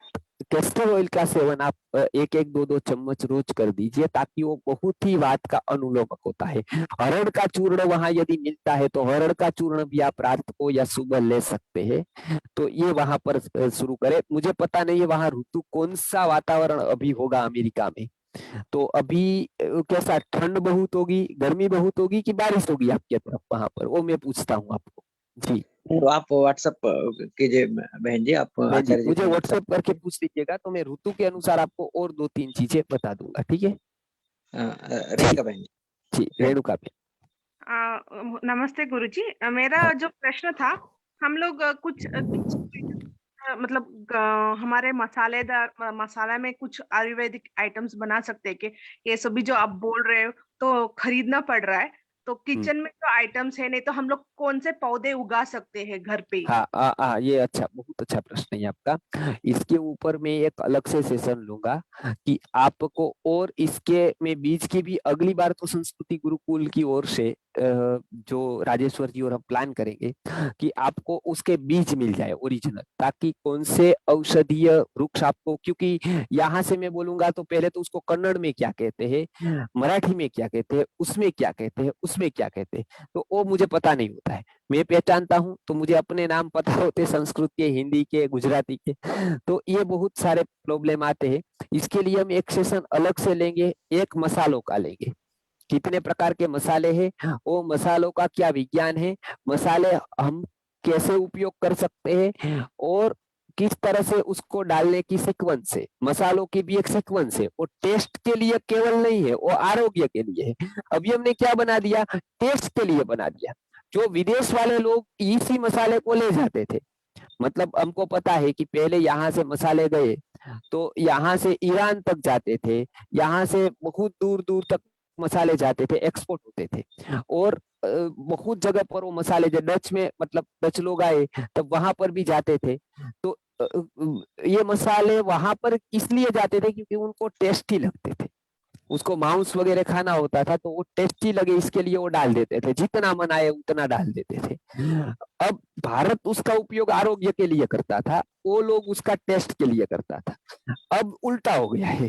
कैस्टर ऑयल का सेवन आप 1-2 चम्मच रोज कर दीजिए, ताकि वो बहुत ही वात का अनुलोमक होता है। हरड़ का चूर्ण वहां यदि मिलता है तो हरड़ का चूर्ण भी आप रात को या सुबह ले सकते हैं। तो ये वहां पर शुरू करें। मुझे पता नहीं है वहां ऋतु कौन सा वातावरण अभी होगा अमेरिका में, तो अभी कैसा, ठंड बहुत होगी, गर्मी बहुत होगी कि बारिश होगी आपके तरफ वहां पर, वो मैं पूछता हूँ आपको जी। आप व्हाट्सएप कीजिए बहन जी, आप आचार्य जी मुझे को व्हाट्सएप करके पूछ लीजिएगा, तो मैं ऋतु के अनुसार आपको और 2-3 चीजें बता दूंगा, ठीक है। रेणुका बहन जी, रेणुका बहन। नमस्ते गुरुजी, मेरा जो प्रश्न था, हम लोग कुछ मतलब हमारे मसालेदार मसाला में कुछ आयुर्वेदिक आइटम्स बना सकते हैं कि ये सभी जो आप बोल रहे हो तो खरीदना पड़ रहा है, तो किचन में जो आइटम्स है, नहीं तो हम लोग कौन से पौधे उगा सकते हैं घर पे? हाँ, ये अच्छा, बहुत अच्छा प्रश्न है आपका। इसके ऊपर मैं एक अलग से सेशन लूंगा कि आपको, और इसके में बीज की भी अगली बार तो संस्कृति गुरुकुल की ओर से जो राजेश्वर जी और हम प्लान करेंगे कि आपको उसके बीज मिल जाए ओरिजिनल, ताकि कौन से औषधीय वृक्ष आपको, क्योंकि यहाँ से मैं बोलूंगा तो पहले तो उसको कन्नड़ में क्या कहते हैं, मराठी में क्या कहते हैं, उसमें क्या कहते हैं, उसमें क्या कहते हैं, तो वो मुझे पता नहीं होता है। मैं पहचानता हूँ तो मुझे अपने नाम पता होते, संस्कृत के, हिंदी के, गुजराती के, तो ये बहुत सारे प्रॉब्लम आते हैं। इसके लिए हम एक सेशन अलग से लेंगे, एक मसालों का लेंगे, कितने प्रकार के मसाले हैं, वो मसालों का क्या विज्ञान है, मसाले हम कैसे उपयोग कर सकते हैं, और किस तरह से उसको डालने की सीक्वेंस है। मसालों की भी एक सीक्वेंस है, वो टेस्ट के लिए केवल नहीं है, वो आरोग्य के लिए है। अभी हमने क्या बना दिया, टेस्ट के लिए बना दिया। जो विदेश वाले लोग इसी मसाले को ले जाते थे, मतलब हमको पता है कि पहले यहाँ से मसाले गए तो यहाँ से ईरान तक जाते थे, यहाँ से बहुत दूर दूर तक मसाले जाते थे, एक्सपोर्ट होते थे, और बहुत जगह पर वो मसाले, जो डच में, मतलब डच लोग आए तब वहां पर भी जाते थे। तो ये मसाले वहां पर इसलिए जाते थे क्योंकि उनको टेस्टी लगते थे, उसको मांस वगैरह खाना होता था तो वो टेस्टी लगे इसके लिए वो डाल देते थे, जितना मन आए उतना डाल देते थे। अब भारत उसका उपयोग आरोग्य के लिए करता था, वो लोग उसका टेस्ट के लिए करता था। अब उल्टा हो गया है,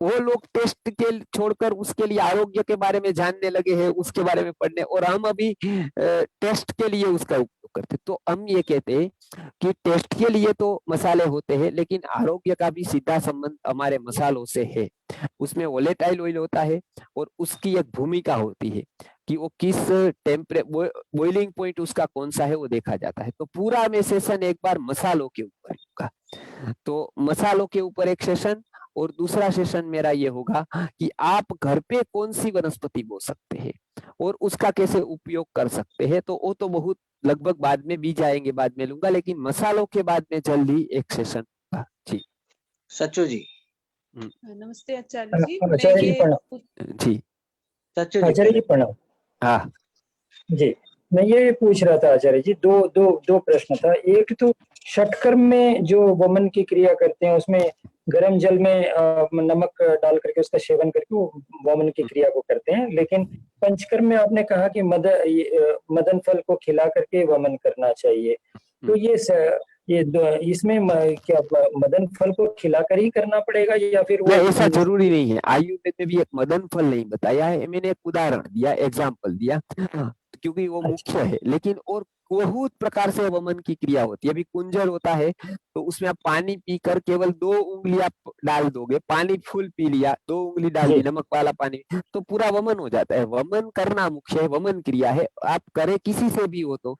वो लोग टेस्ट के छोड़कर उसके लिए आरोग्य के बारे में जानने लगे हैं, उसके बारे में पढ़ने, और हम अभी टेस्ट के लिए उसका उपयोग करते। तो हम ये कहते हैं कि टेस्ट के लिए तो मसाले होते हैं, लेकिन आरोग्य का भी सीधा संबंध हमारे मसालों से है। उसमें वोलेटाइल ऑयल होता है और उसकी एक भूमिका होती है कि वो किस बॉइलिंग पॉइंट उसका कौन सा है वो देखा जाता है। तो पूरा में सेशन एक बार मसालों के ऊपर होगा, तो मसालों के ऊपर एक सेशन, और दूसरा सेशन मेरा ये होगा कि आप घर पे कौन सी वनस्पति बो सकते हैं और उसका कैसे उपयोग कर सकते हैं। तो वो तो बहुत लगभग बाद में भी जाएंगे, बाद में लूंगा, लेकिन मसालों के बाद में जल्दी एक सेशन जी। सच्चू जी। नमस्ते आचार्य जी। आचार्य जी प्रणाम। जी सच्चू जी आचार्य जी प्रणाम। हाँ जी, मैं ये पूछ रहा था आचार्य जी, दो प्रश्न था। एक तो षटकर्म में जो वमन की क्रिया करते हैं उसमें गर्म जल में नमक डाल करके उसका सेवन करके वो वमन की क्रिया को करते हैं, लेकिन पंचकर्म में आपने कहा कि मदन फल को खिला करके वमन करना चाहिए। तो इसमें क्या मदन फल को खिलाकर ही करना पड़ेगा या फिर वो ऐसा जरूरी नहीं है। आयुर्वेद में भी एक मदन फल नहीं बताया है, मैंने एक उदाहरण दिया, एग्जाम्पल दिया क्योंकि वो मुख्य है, लेकिन और बहुत प्रकार से वमन की क्रिया होती है। अभी कुंजर होता है तो उसमें आप पानी पीकर केवल 2 उंगली आप डाल दोगे, पानी फुल पी लिया, 2 उंगली डाल दी नमक वाला पानी, तो पूरा वमन हो जाता है। वमन करना मुख्य है, वमन क्रिया है, आप करे किसी से भी हो तो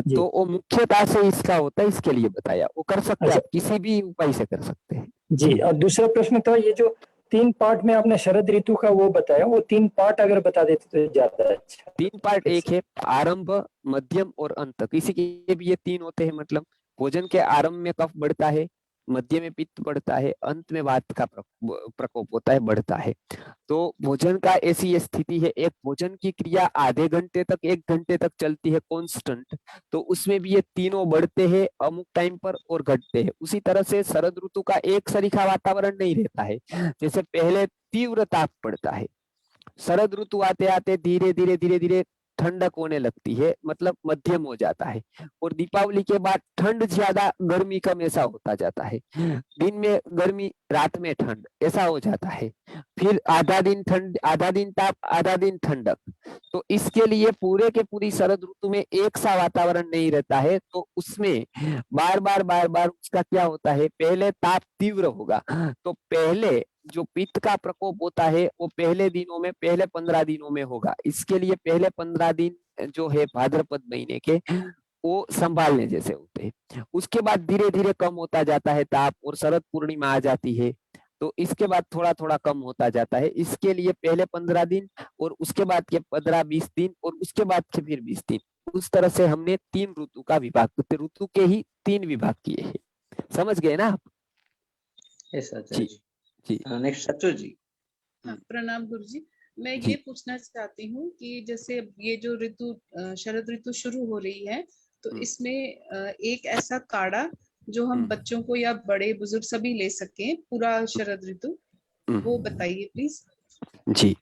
वो मुख्यता से इसका होता है, इसके लिए बताया। वो कर सकते हैं, किसी भी उपाय से कर सकते हैं जी। और दूसरा प्रश्न था, ये जो 3 पार्ट में आपने शरद ऋतु का वो बताया, वो 3 पार्ट अगर बता देते तो ज्यादा अच्छा। 3 पार्ट एक है आरंभ, मध्यम और अंत। किसी के भी ये 3 होते हैं। मतलब भोजन के आरंभ में कफ बढ़ता है, मध्य में पित्त बढ़ता है, अंत में वात का प्रकोप होता है, बढ़ता है। तो भोजन का ऐसी स्थिति है, एक भोजन की क्रिया आधे घंटे तक 1 घंटे तक चलती है कांस्टेंट, तो उसमें भी ये तीनों बढ़ते हैं अमुक टाइम पर और घटते हैं। उसी तरह से शरद ऋतु का एक सरीखा वातावरण नहीं रहता है। जैसे पहले तीव्र ताप पड़ता है, शरद ऋतु आते आते धीरे धीरे धीरे धीरे ठंडक होने लगती है, मतलब मध्यम हो जाता है। और दीपावली के बाद ठंड ज्यादा गर्मी कम ऐसा होता जाता है। दिन में गर्मी रात में ठंड ऐसा हो जाता है। फिर आधा दिन ठंड, आधा दिन ताप, आधा दिन ठंडक। तो इसके लिए पूरे के पूरी शरद ऋतु में एक सा वातावरण नहीं रहता है। तो उसमें बार बार उसका क्या होता है, पहले ताप तीव्र होगा तो पहले जो पित्त का प्रकोप होता है वो पहले दिनों में, पहले 15 दिनों में होगा। इसके लिए पहले 15 दिन जो है भाद्रपद महीने के, वो संभालने जैसे होते हैं। उसके बाद धीरे धीरे कम होता जाता है ताप और शरद पूर्णिमा आ जाती है, तो इसके बाद थोड़ा थोड़ा कम होता जाता है। इसके लिए पहले 15 दिन और उसके बाद के 15-20 दिन और उसके बाद के फिर 20 दिन। उस तरह से हमने 3 ऋतु का विभाग, ऋतु के ही 3 विभाग किए हैं। समझ गए ना आप? जी जी। नेक्स्ट सच्चू जी। प्रणाम गुरुजी। मैं ये पूछना चाहती हूँ कि जैसे ये जो ऋतु शरद ऋतु शुरू हो रही है, तो इसमें एक ऐसा काढ़ा जो हम बच्चों को या बड़े बुजुर्ग सभी ले सकें पूरा शरद ऋतु, वो बताइए प्लीज। जी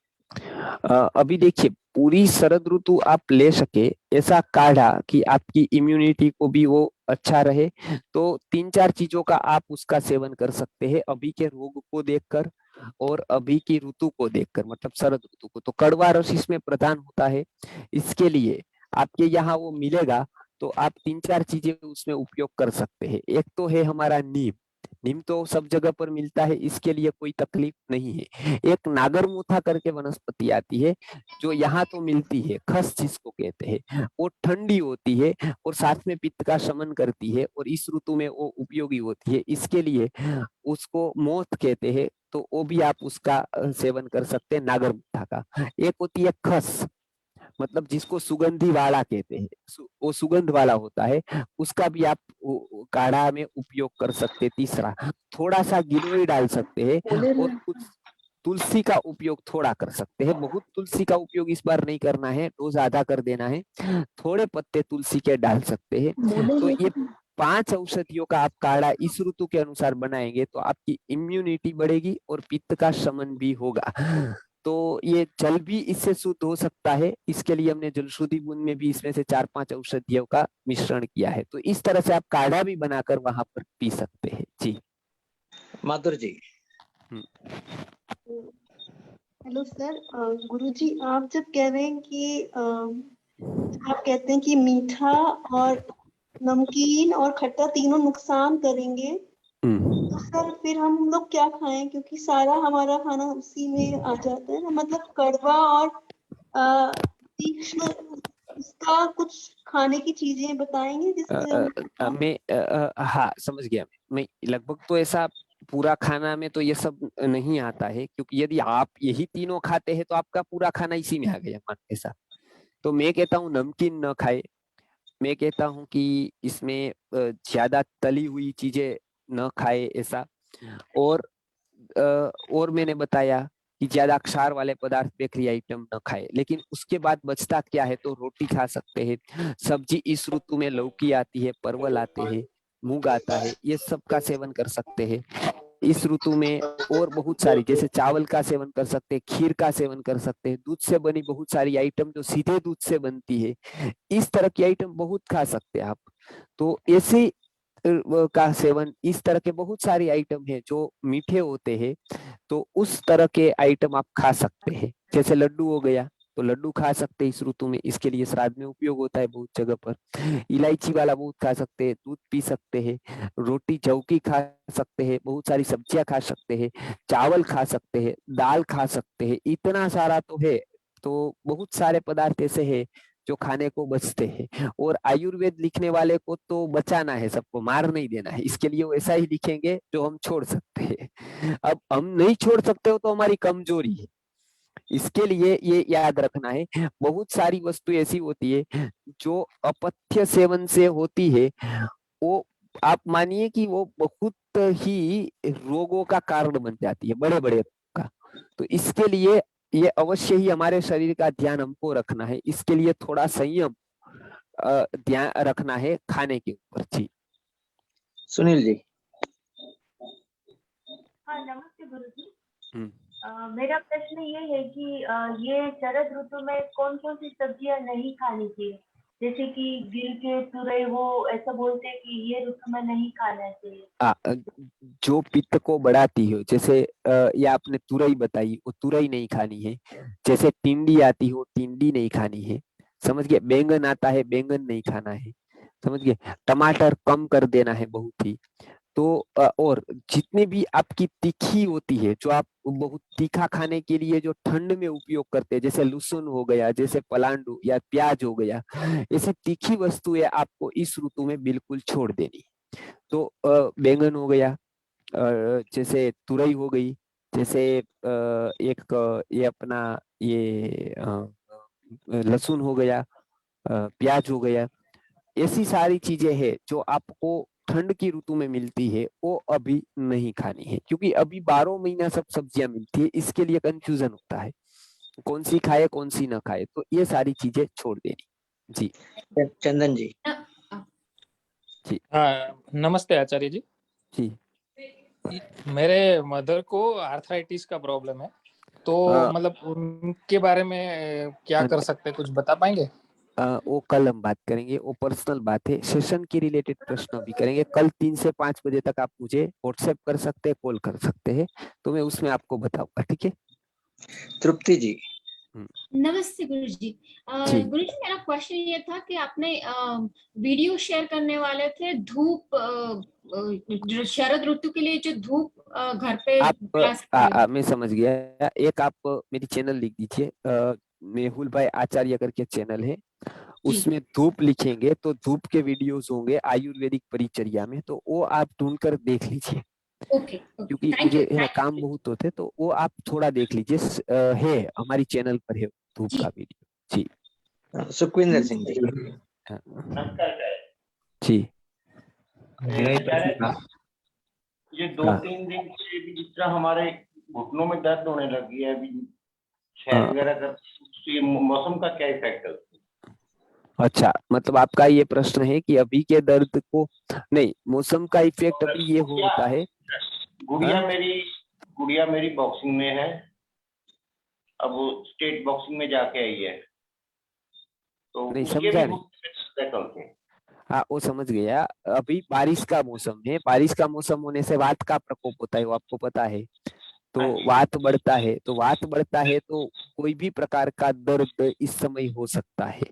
अभी देखिए, पूरी शरद ऋतु आप ले सके ऐसा काढ़ा कि आपकी इम्यूनिटी को भी वो अच्छा रहे, तो 3-4 चीजों का आप उसका सेवन कर सकते हैं अभी के रोग को देखकर और अभी की ऋतु को देखकर, मतलब शरद ऋतु को। तो कड़वा रस इसमें प्रधान होता है। इसके लिए आपके यहाँ वो मिलेगा, तो आप 3-4 चीजें उसमें उपयोग कर सकते हैं। एक तो है हमारा नीम। नीम तो सब जगह पर मिलता है, इसके लिए कोई तकलीफ नहीं है। एक नागरमुथा करके वनस्पति आती है जो यहाँ तो मिलती है, खस जिसको कहते हैं। वो ठंडी होती है और साथ में पित्त का शमन करती है और इस ऋतु में वो उपयोगी होती है। इसके लिए उसको मोथ कहते हैं, तो वो भी आप उसका सेवन कर सकते हैं, नागरमुथा का। एक होती है खस, मतलब जिसको सुगंधी वाला कहते हैं, वो सुगंध वाला होता है, उसका भी आप काढ़ा में उपयोग कर सकते हैं। तीसरा, थोड़ा सा गिलोय डाल सकते हैं और कुछ तुलसी का उपयोग थोड़ा कर सकते हैं। बहुत तुलसी का उपयोग इस बार नहीं करना है, डोज आधा कर देना है। थोड़े पत्ते तुलसी के डाल सकते हैं। तो ये 5 औषधियों का आप काढ़ा इस ऋतु के अनुसार बनाएंगे तो आपकी इम्यूनिटी बढ़ेगी और पित्त का शमन भी होगा। तो ये जल भी इससे शुद्ध हो सकता है। इसके लिए हमने जल शुद्धि बूंद में भी इसमें से 4-5 औषधियों का मिश्रण किया है। तो इस तरह से आप काढ़ा भी बनाकर वहां पर पी सकते हैं। जी माधुर जी। हेलो सर, गुरुजी आप जब कह रहे हैं कि आप कहते हैं कि मीठा और नमकीन और खट्टा तीनों नुकसान करेंगे, तो सर फिर हम लोग क्या खाएं, क्योंकि सारा हमारा खाना उसी में आ जाता है ना। मतलब कड़वा और तीक्ष्ण, इसका कुछ खाने की चीजें बताएंगे जिससे मैं हाँ समझ गया। मैं लगभग तो ऐसा पूरा खाना में तो ये सब नहीं आता है, क्योंकि यदि आप यही तीनों खाते हैं तो आपका पूरा खाना इसी में आ गया मान ऐसा। तो मैं कहता हूँ नमकीन न खाए, मैं कहता हूँ कि इसमें ज्यादा तली हुई चीजें न खाए ऐसा, और मैंने बताया कि ज्यादा क्षार वाले पदार्थ बेकरी आइटम न खाए। लेकिन उसके बाद बचता क्या है, तो रोटी खा सकते हैं, सब्जी इस ऋतु में लौकी आती है, परवल आते हैं, मूंग आता है, ये सब का सेवन कर सकते हैं इस ऋतु में। और बहुत सारी जैसे चावल का सेवन कर सकते हैं, खीर का सेवन कर सकते हैं, दूध से बनी बहुत सारी आइटम जो सीधे दूध से बनती है, इस तरह की आइटम बहुत खा सकते हैं आप। तो ऐसे का सेवन, इस तरह के बहुत सारी आइटम है जो मीठे होते हैं, तो उस तरह के आइटम आप खा सकते हैं। जैसे लड्डू हो गया, तो लड्डू खा सकते हैं इस ऋतु में, इसके लिए श्राद्ध में उपयोग होता है बहुत जगह पर। इलायची वाला बहुत खा सकते हैं, दूध पी सकते हैं, रोटी चौकी खा सकते हैं, बहुत सारी सब्जियां खा सकते हैं, चावल खा सकते हैं, दाल खा सकते हैं, इतना सारा तो है। तो बहुत सारे पदार्थ ऐसे हैं जो खाने को बचते हैं। और आयुर्वेद लिखने वाले को तो बचाना है, सबको मार नहीं देना है, इसके लिए वो ऐसा ही लिखेंगे जो हम छोड़ सकते हैं। अब हम नहीं छोड़ सकते हो तो हमारी कमजोरी है, इसके लिए ये याद रखना है। बहुत सारी वस्तु ऐसी होती है जो अपथ्य सेवन से होती है, वो आप मानिए कि वो बहुत ही रोगों का कारण बन जाती है, बड़े बड़े का। तो इसके लिए ये अवश्य ही हमारे शरीर का ध्यान हमको रखना है, इसके लिए थोड़ा संयम ध्यान रखना है खाने के ऊपर। जी सुनील जी। हाँ, नमस्ते गुरुजी। मेरा प्रश्न ये है कि ये शरद ऋतु में कौन कौन सी सब्जियां नहीं खानी चाहिए? जैसे कि गिल के तुरई, वो ऐसा बोलते हैं कि ये ऋतु में नहीं खाना चाहिए। जो पित्त को बढ़ाती हो, जैसे ये आपने तुरई बताई, वो तुरई नहीं खानी है। जैसे टिंडी आती हो, टिंडी नहीं खानी है, समझ गए। बैंगन आता है, बैंगन नहीं खाना है, समझ गए। टमाटर कम कर देना है बहुत ही। तो और जितनी भी आपकी तीखी होती है, जो आप बहुत तीखा खाने के लिए जो ठंड में उपयोग करते हैं, जैसे लहसुन हो गया, जैसे पलांडू या प्याज हो गया, ऐसी तीखी वस्तुएं आपको इस ऋतु में बिल्कुल छोड़ देनी। तो बैंगन हो गया, जैसे तुरई हो गई, जैसे एक ये अपना ये लहसुन हो गया, प्याज हो गया, ऐसी सारी चीजें हैं जो आपको ठंड की ऋतु में मिलती है, वो अभी नहीं खानी है, क्योंकि अभी 12 महीना सब सब्जियां मिलती है। इसके लिए कंफ्यूजन होता है कौन सी खाए कौन सी ना खाए, तो ये सारी चीजें छोड़ देनी। जी चंदन जी। जी हाँ, नमस्ते आचार्य जी। जी मेरे मदर को आर्थराइटिस का प्रॉब्लम है, तो मतलब उनके बारे में क्या कर सकते हैं, कुछ बता पाएंगे? वो कल हम बात करेंगे, वो पर्सनल बात है। सेशन की रिलेटेड प्रश्न भी करेंगे कल 3 से 5 बजे तक। आप मुझे व्हाट्सएप कर सकते हैं, कॉल कर सकते हैं, तो मैं उसमें आपको बताऊंगा। ठीक है। तृप्ति जी। नमस्ते गुरुजी। गुरुजी, मेरा क्वेश्चन ये था कि आपने वीडियो शेयर करने वाले थे धूप, शरद ऋतु के लिए जो धूप घर पे मैं समझ गया। एक आप मेरी चैनल लिख दीजिए, मेहुल भाई आचार्य करके चैनल है, उसमें धूप लिखेंगे तो धूप के वीडियोस होंगे आयुर्वेदिक परिचर्या में, तो वो आप ढूंढकर देख लीजिए। क्योंकि मुझे काम बहुत होते, तो वो आप थोड़ा देख लीजिए, है हमारी चैनल पर है धूप का वीडियो। जी सुखविंदर सिंह जी। जी ये 2-3 दिन से भी जिस तरह हमारे घुटनों में दर्द होने लगी है, अभी छह वगैरह का, ये मौसम का क्या इफेक्ट है? अच्छा, मतलब आपका ये प्रश्न है कि अभी के दर्द को नहीं, मौसम का इफेक्ट अभी ये होता है। गुड़िया मेरी बॉक्सिंग में है, अब वो स्टेट बॉक्सिंग में जाके आई है, तो नहीं उसके समझा भी नहीं। हाँ, वो समझ गया। अभी बारिश का मौसम है, बारिश का मौसम होने से वात का प्रकोप होता है, वो आपको पता है। तो वात बढ़ता है, तो वात बढ़ता है तो कोई भी प्रकार का दर्द इस समय हो सकता है।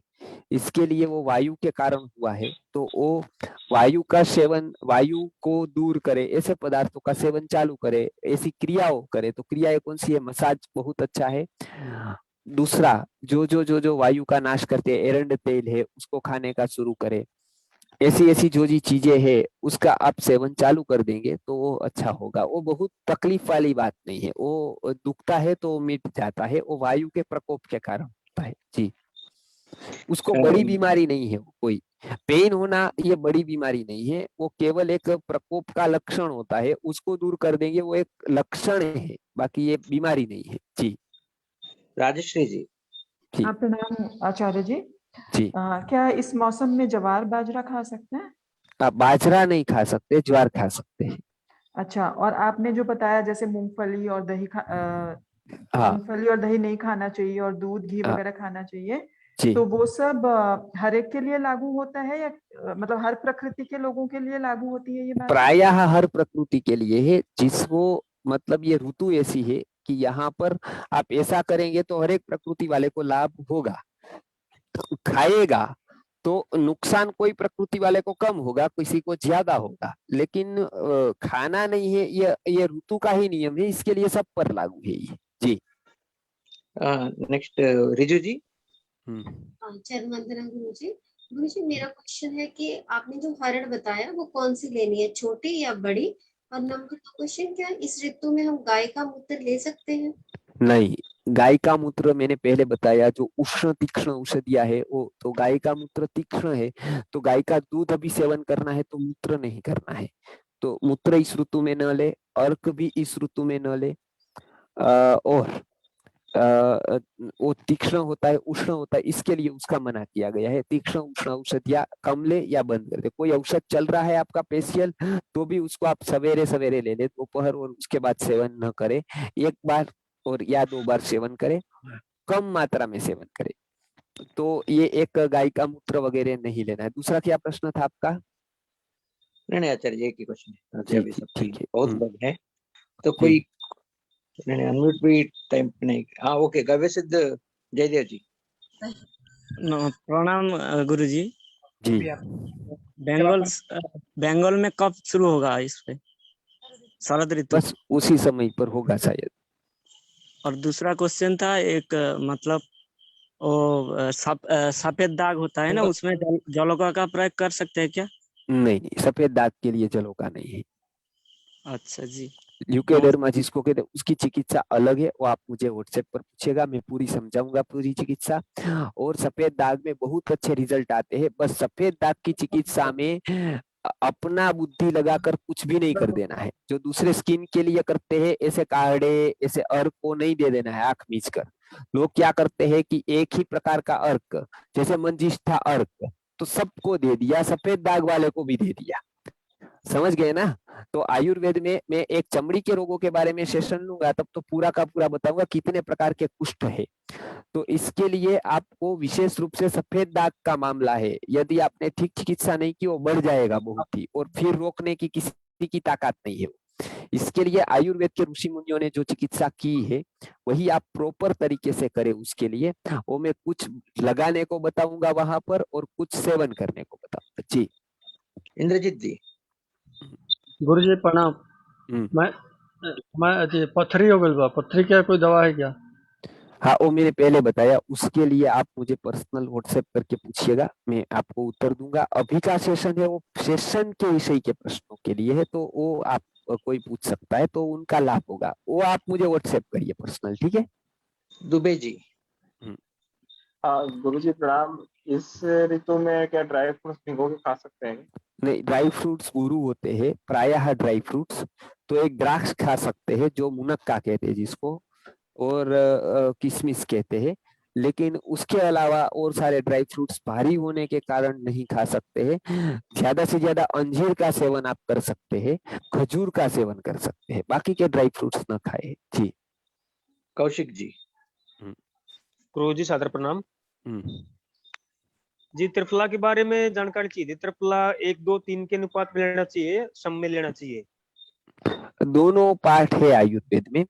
इसके लिए वो वायु के कारण हुआ है, तो वो वायु का सेवन, वायु को दूर करे ऐसे पदार्थों का सेवन चालू करे, ऐसी क्रियाओं करे। तो क्रियाएं कौन सी है? मसाज बहुत अच्छा है। दूसरा, जो वायु का नाश करते हैं, एरंड तेल है, उसको खाने का शुरू करे। ऐसी जो चीजें हैं उसका आप सेवन चालू कर देंगे तो वो अच्छा होगा। वो बहुत तकलीफ वाली बात नहीं है, वो दुखता है तो मिट जाता है, वो वायु के प्रकोप के कारण होता है। जी उसको बड़ी बीमारी नहीं है वो कोई। पेन होना ये बड़ी बीमारी नहीं है, वो केवल एक प्रकोप का लक्षण होता है, उसको दूर कर देंगे, वो एक लक्षण है, बाकी ये बीमारी नहीं है। जी राजश्री जी। प्रणाम आचार्य जी। जी क्या इस मौसम में ज्वार बाजरा खा सकते हैं? आप बाजरा नहीं खा सकते, ज्वार खा सकते हैं। अच्छा, और आपने जो बताया जैसे मूंगफली और दही हाँ मूंगफली और दही नहीं खाना चाहिए और दूध घी हाँ वगैरह खाना चाहिए, जी तो वो सब हर एक के लिए लागू होता है या मतलब हर प्रकृति के लोगों के लिए लागू होती है ये बात? प्रायः हर प्रकृति के लिए है, जिसको मतलब ये ऋतु ऐसी है कि यहाँ पर आप ऐसा करेंगे तो हर एक प्रकृति वाले को लाभ होगा। खाएगा तो नुकसान कोई प्रकृति वाले को कम होगा, किसी को ज्यादा होगा, लेकिन खाना नहीं है, ये ऋतु का ही नियम है, इसके लिए सब पर लागू है ये। जी नेक्स्ट रिजू जी। वंदना गुरुजी। गुरुजी मेरा क्वेश्चन है कि आपने जो हरण बताया वो कौन सी लेनी है, छोटी या बड़ी? और नंबर 2 क्वेश्चन, क्या इस ऋतु में हम गाय का मूत्र ले सकते हैं? नहीं, गाय का मूत्र मैंने पहले बताया जो उष्ण तीक्ष्ण औषधियां है वो, तो गाय का मूत्र तीक्ष्ण है, तो गाय का दूध अभी सेवन करना है, तो मूत्र नहीं करना है। तो मूत्र इस ऋतु में न ले, अर्क भी इस ऋतु में न ले, और वो तीक्ष्ण होता है, उष्ण होता है, इसके लिए उसका मना किया गया है। तीक्ष्ण उष्ण औषधियां कम ले या बंद कर दे। कोई औषध चल रहा है आपका फेशियल, तो भी उसको आप सवेरे सवेरे ले ले, दोपहर और उसके बाद सेवन न करे, एक बार और या 2 बार सेवन करे, कम मात्रा में सेवन करे। तो ये एक गाय का मूत्र वगैरह नहीं लेना है। दूसरा क्या प्रश्न था आपका? नहीं आचार्य जी, एक ही क्वेश्चन है। ठीक अभी सब ठीक है। बहुत बग है, तो कोई नहीं अनम्यूट भी टाइम पे नहीं। हाँ ओके, गव्य सिद्ध जयदेव जी। प्रणाम गुरुजी। जी बंगाल में कब शुरू होगा इस पे शरद ऋतु? बस उसी समय पर होगा शायद। और दूसरा क्वेश्चन था एक, मतलब वो सफेद दाग होता है ना, उसमें जलोका का प्रयोग कर सकते हैं क्या? नहीं, सफेद दाग के लिए जलोका नहीं है। अच्छा जी। ल्यूकेडर्मा जिसको कहते हैं उसकी चिकित्सा अलग है, वो आप मुझे व्हाट्सएप पर पूछेगा, मैं पूरी समझाऊंगा पूरी चिकित्सा। और सफेद दाग में बहुत अच्छे रिजल्ट आते हैं, बस सफेद दाग की चिकित्सा में अपना बुद्धि लगाकर कुछ भी नहीं कर देना है। जो दूसरे स्किन के लिए करते हैं ऐसे काढ़े, ऐसे अर्क को नहीं दे देना है आंख मीच कर। लोग क्या करते हैं कि एक ही प्रकार का अर्क, जैसे मंजिष्ठा अर्क, तो सबको दे दिया, सफेद दाग वाले को भी दे दिया। समझ गए ना? तो आयुर्वेद में मैं एक चमड़ी के रोगों के बारे में सेशन लूंगा, तब तो पूरा का पूरा बताऊंगा कितने प्रकार के कुष्ठ है। तो इसके लिए आपको विशेष रूप से सफेद दाग का मामला है, यदि आपने ठीक चिकित्सा नहीं की वो बढ़ जाएगा बहुत ही, और फिर रोकने की किसी की ताकत नहीं है। इसके लिए आयुर्वेद के ऋषि मुनियों ने जो चिकित्सा की है वही आप प्रॉपर तरीके से करें। उसके लिए वो मैं कुछ लगाने को बताऊंगा वहां पर और कुछ सेवन करने को बताऊंगा। जी इंद्रजीत जी। गुरु जी प्रणाम। मैं जी पथरी हो गई बा, पथरी क्या कोई दवा है क्या? हाँ, वो मैंने पहले बताया, उसके लिए आप मुझे पर्सनल व्हाट्सएप करके पूछिएगा, मैं आपको उत्तर दूंगा। अभी का सेशन है वो सेशन के विषय के प्रश्नों के लिए है, तो वो आप कोई पूछ सकता है तो उनका लाभ होगा, वो आप मुझे व्हाट्सएप करिए पर्सनल। ठीक है दुबे जी। गुरुजी प्रणाम। इस ऋतु में क्या ड्राई फ्रूट्स भिगो के खा सकते हैं? नहीं, ड्राई फ्रूट्स गुरु होते हैं प्रायः ड्राई फ्रूट्स। तो एक द्राक्ष खा सकते हैं जो मुनक्का कहते हैं जिसको, और किशमिश कहते हैं, लेकिन उसके अलावा और सारे ड्राई फ्रूट्स भारी होने के कारण नहीं खा सकते हैं। ज्यादा से ज्यादा अंजीर का सेवन आप कर सकते हैं, खजूर का सेवन कर सकते हैं, बाकी के ड्राई फ्रूट्स न खाए। जी कौशिक जी। गुरु जी सादर प्रणाम जी। त्रिफला के बारे में जानकारी चाहिए। त्रिफला 1, 2, 3 के अनुपात में लेना चाहिए, सम में लेना चाहिए? दोनों पार्ट है आयुर्वेद में।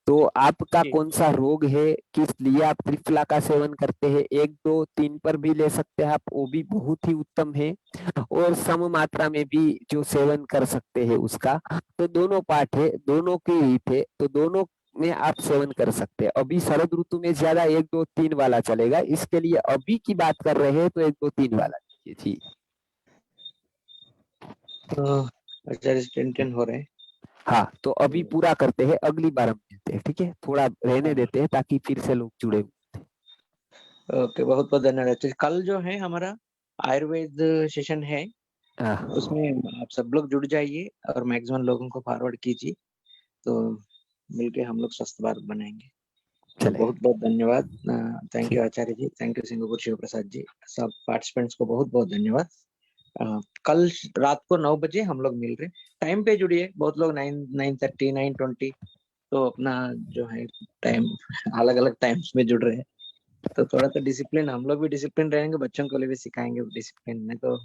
तो आपका कौन सा रोग है, किस लिए आप त्रिफला का सेवन करते हैं, 1, 2, 3 पर भी ले सकते हैं आप, वो भी बहुत ही उत्तम है। और सम मात्रा में भी जो सेवन कर सकते हैं उसका, तो दोनों पार्ट है, दोनों की रीत है, तो दोनों में आप सेवन कर सकते हैं। अभी शरद ऋतु में ज्यादा 1, 2, 3 वाला चलेगा, इसके लिए अभी की बात कर रहे हैं तो 1, 2, 3 वाला जी। टेंशन हो रहे हैं। हाँ, तो अभी पूरा करते हैं, अगली बार हम मिलते हैं। ठीक है, थोड़ा रहने देते हैं ताकि फिर से लोग जुड़े। ओके, बहुत बहुत धन्यवाद। तो कल जो है हमारा आयुर्वेद सेशन है, उसमें आप सब लोग जुड़ जाइए और मैक्सिमम लोगों को फॉरवर्ड कीजिए, तो मिलके हम लोग स्वस्थ भारत बनाएंगे। तो बहुत बहुत धन्यवाद। Thank you Acharya ji, thank you Singupur Shiv Prasad ji, सब पार्टिसिपेंट्स को बहुत बहुत धन्यवाद। कल रात को 9 बजे हम लोग मिल रहे, टाइम पे जुड़िए। बहुत लोग 9:30 9:20 तो अपना जो है टाइम अलग अलग टाइम्स में जुड़ रहे हैं, तो थोड़ा सा डिसिप्लिन, हम लोग भी डिसिप्लिन रहेंगे, बच्चों को भी सिखाएंगे डिसिप्लिन में। तो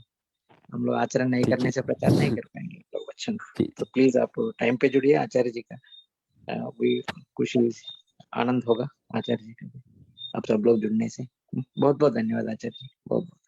हम लोग आचरण नहीं करने से प्रचार नहीं कर पाएंगे लोग बच्चों को। तो प्लीज आप टाइम पे जुड़िए। आचार्य जी का भी खुशी आनंद होगा, आचार्य जी का भी आप सब लोग जुड़ने से। बहुत बहुत धन्यवाद आचार्य जी, बहुत बहुत।